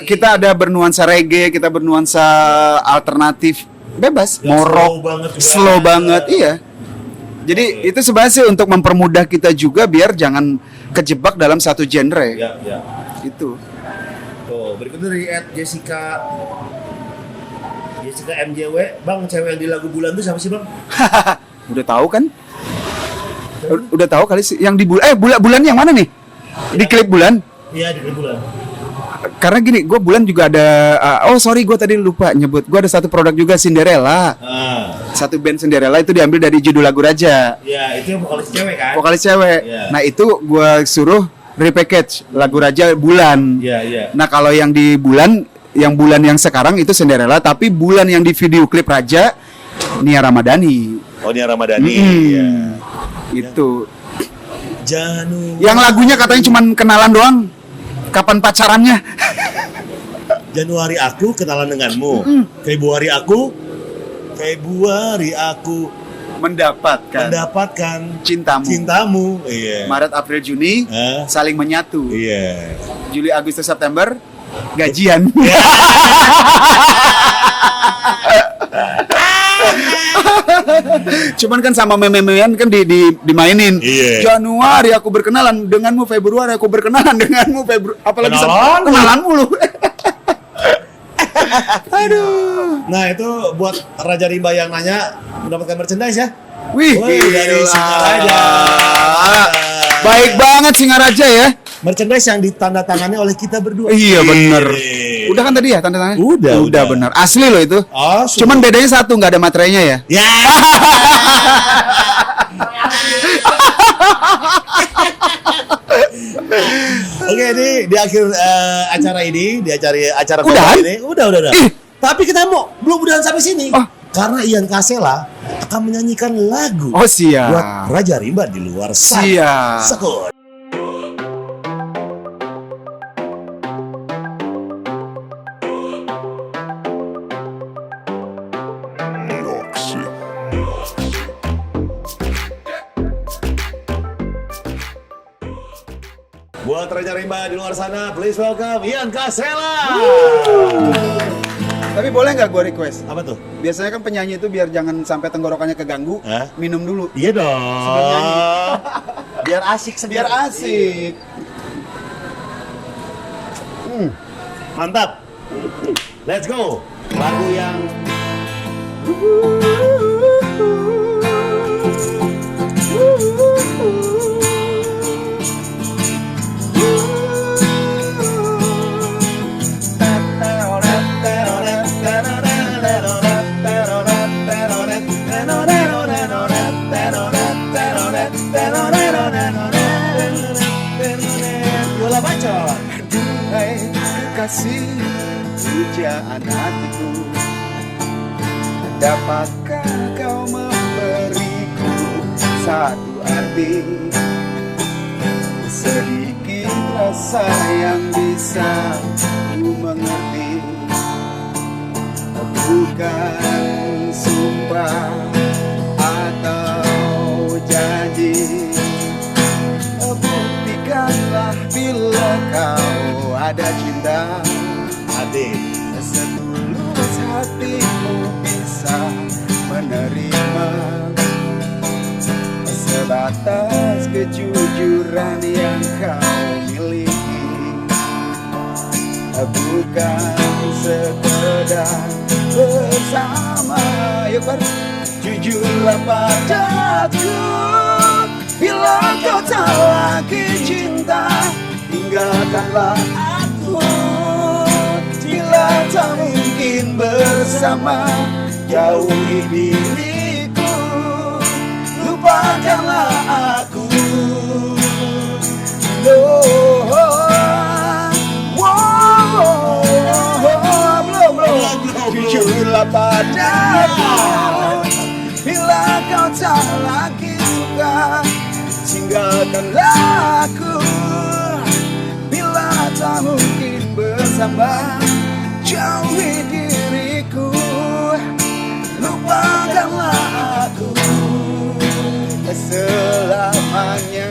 Kita ada bernuansa reggae, kita bernuansa alternatif, bebas. Yang Mau slow rock, banget juga slow ada. banget, iya. Jadi itu sebenarnya sih untuk mempermudah kita juga biar jangan kejebak dalam satu genre. Ya. Itu. Tuh, berikutnya dari Jessica MJW. Bang, cewek yang di lagu Bulan tuh siapa sih, Bang? Udah tahu kan? Udah tahu kali sih yang di bulan yang mana nih? Di klip Bulan. Iya, di Bulan. Karena gini, gue Bulan juga ada. Sorry, gue tadi lupa nyebut. Gue ada satu produk juga, Cinderella. Satu band Cinderella itu diambil dari judul lagu Raja. Ya, itu yang vokalis cewek kan? Vokalis cewek. Iya. Nah itu gue suruh repackage lagu Raja Bulan. Iya. Nah kalau yang di Bulan yang sekarang itu Cinderella, tapi Bulan yang di video klip Raja Nia Ramadhani. Oh, Nia Ramadhani. Iya. Itu. Januari. Yang lagunya katanya cuma kenalan doang. Kapan pacarannya? Januari aku kenalan denganmu. Februari aku mendapatkan cintamu. Iya. Maret, April, Juni saling menyatu. Iya. Juli, Agustus, September gajian. Cuman kan sama meme-memean kan dimainin. Iya. Januari aku berkenalan denganmu, Februari aku berkenalan denganmu, apalagi Kenalan kenalan mulu. Aduh. Nah, itu buat Raja Rimba yang nanya mendapatkan merchandise ya. Wih, dari gila. Singaraja. Baik banget Singaraja ya. Merchandise yang ditandatangani oleh kita berdua. Iya bener. Udah kan tadi ya tanda tangan? Udah bener. Asli loh itu. Oh, Cuman bedanya satu, nggak ada materainya ya. Ya. Oke, ini di akhir acara ini, di acara Udahan? ini, udah. Ih, Tapi kita belum udahan sampai sini. Oh. Karena Ian Kasela akan menyanyikan lagu Oh siap. buat Raja Rimba di luar sana. Siap. Sekut. Buat Raja Rimba di luar sana, please welcome Ian Kasela. Tapi boleh nggak gue request? Apa tuh? Biasanya kan penyanyi itu biar jangan sampai tenggorokannya keganggu, Hah? minum dulu. Iya dong. Sebelum nyanyi. Biar asik Biar asik. Mantap. Let's go. Lagu yang Yola Bacot. Duhai kekasih pujaan hatiku, dapatkah kau memberiku satu arti, sedikit rasa yang bisa ku mengerti, bukan sumpah atau janji. Buktikanlah bila kau ada cinta, Adik. setulus hatimu bisa menerima sebatas kejujuran yang kau miliki, bukan sekedar bersama. Yuk bar, jujurlah padaku bila kau tak lagi cinta, tinggalkanlah aku. Bila tak mungkin bersama, jauhi diriku, lupakanlah aku. Belum. Jujurlah padaku bila kau tak lagi suka, tinggalkanlah aku. Bila tak mungkin bersama, jauhi diriku, lupakanlah aku selamanya.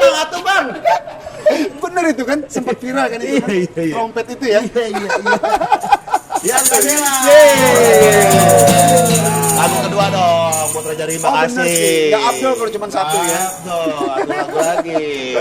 Bang, atuh bang. Bener itu kan, sempat viral kan itu kan? Iya. Trompet itu ya. Ian Kasela. Lagu kedua dong buat Raja Rimba. Oh bener sih, Kasih. gak Abdul kalau cuma satu ya. Abdul, satu lagu lagi.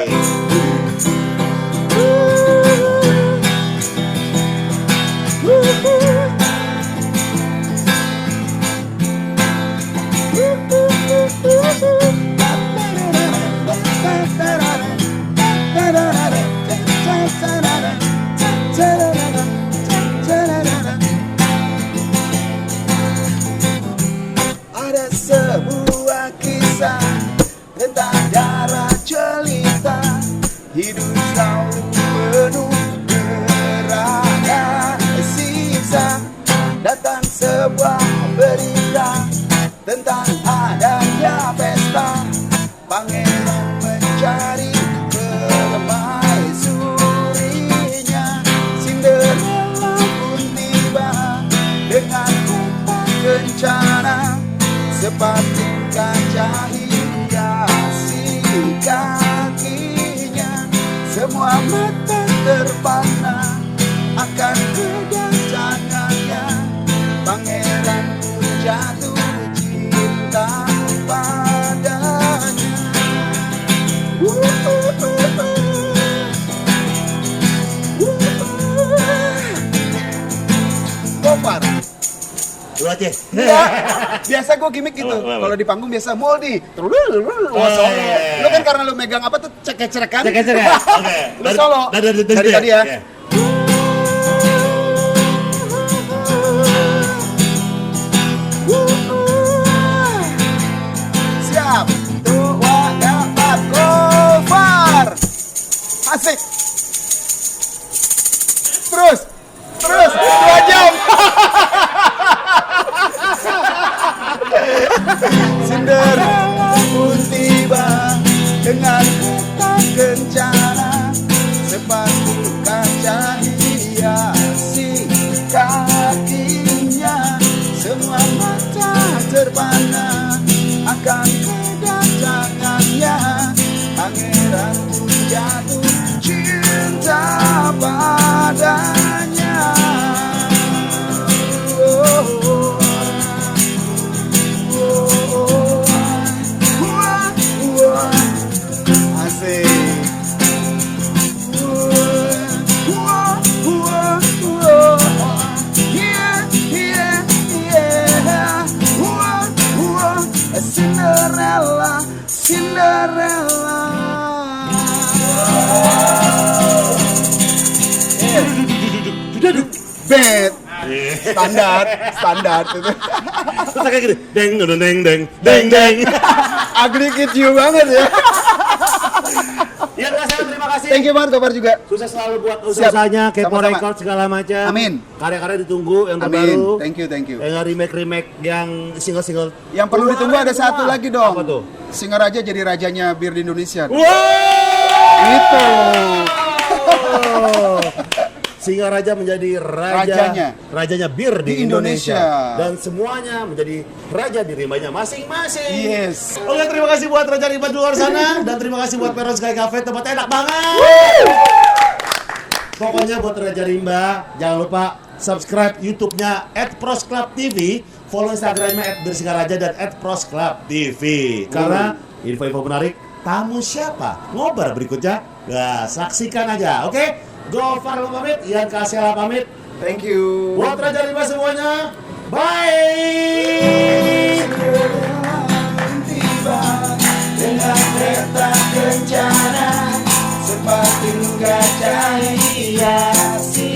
Ada sebuah kisah tentang darah jelita, hidup selalu penuh gerhana sisa. Datang sebuah berita tentang adanya pesta, pangeran mencari permaisurinya. Cinderella pun tiba dengan kumpak kencana, sepatu kaca hiasi kakinya. Semua mata terpana akan kedatangannya, pangeran pun jatuh cinta padanya. Gopar. Lu Aceh. Enggak. Biasa gue gimmick gitu. Apa? Kalau di panggung biasa Moldi. Wah, solo. iya. Lu kan karena lu megang apa tuh cek-cek kan? Cek ya? Oke. Lu solo. Dari tadi ya. Oke. Siap. Tua dapat cover. Asik. Terus. 2 jam. Cinderella pun tiba dengan kata kencana, sepatu kaca hiasi kakinya, semua mata terpana akan kedatangannya. Pangeran pun jatuh cinta padanya. Asik. Cinderella. Bet. Standar itu. Terus kayak gini, deng. Ugly kid you banget ya. Ya Mas, terima kasih. Thank you banget Gopar juga. Sukses selalu buat Siap. usahanya, Kepo Sama-sama. Record segala macam. Amin. Karya-karya ditunggu yang Amin. terbaru. Thank you. Yang remake yang single-single. Yang perlu ditunggu ada satu lagi dong. Apa tuh? Singaraja jadi rajanya bir di Indonesia. Wow! Itu. Singaraja menjadi rajanya bir di Indonesia. Dan semuanya menjadi raja di rimbanya masing-masing. Yes. Oke, terima kasih buat Raja Rimba di luar sana. Dan terima kasih buat Peron Sky Cafe, tempatnya enak banget. Pokoknya buat Raja Rimba, jangan lupa subscribe YouTube-nya @prosclubtv, follow Instagram-nya @bersingaraja dan @prosclubtv. Karena info-info menarik, tamu siapa, ngobar berikutnya, nah, saksikan aja, oke? Gopar pamit, Ian Kasela pamit. Thank you. Buat Raja Rimba semuanya, bye! Tiba dengan kereta kencana, sepatu kaca hiasi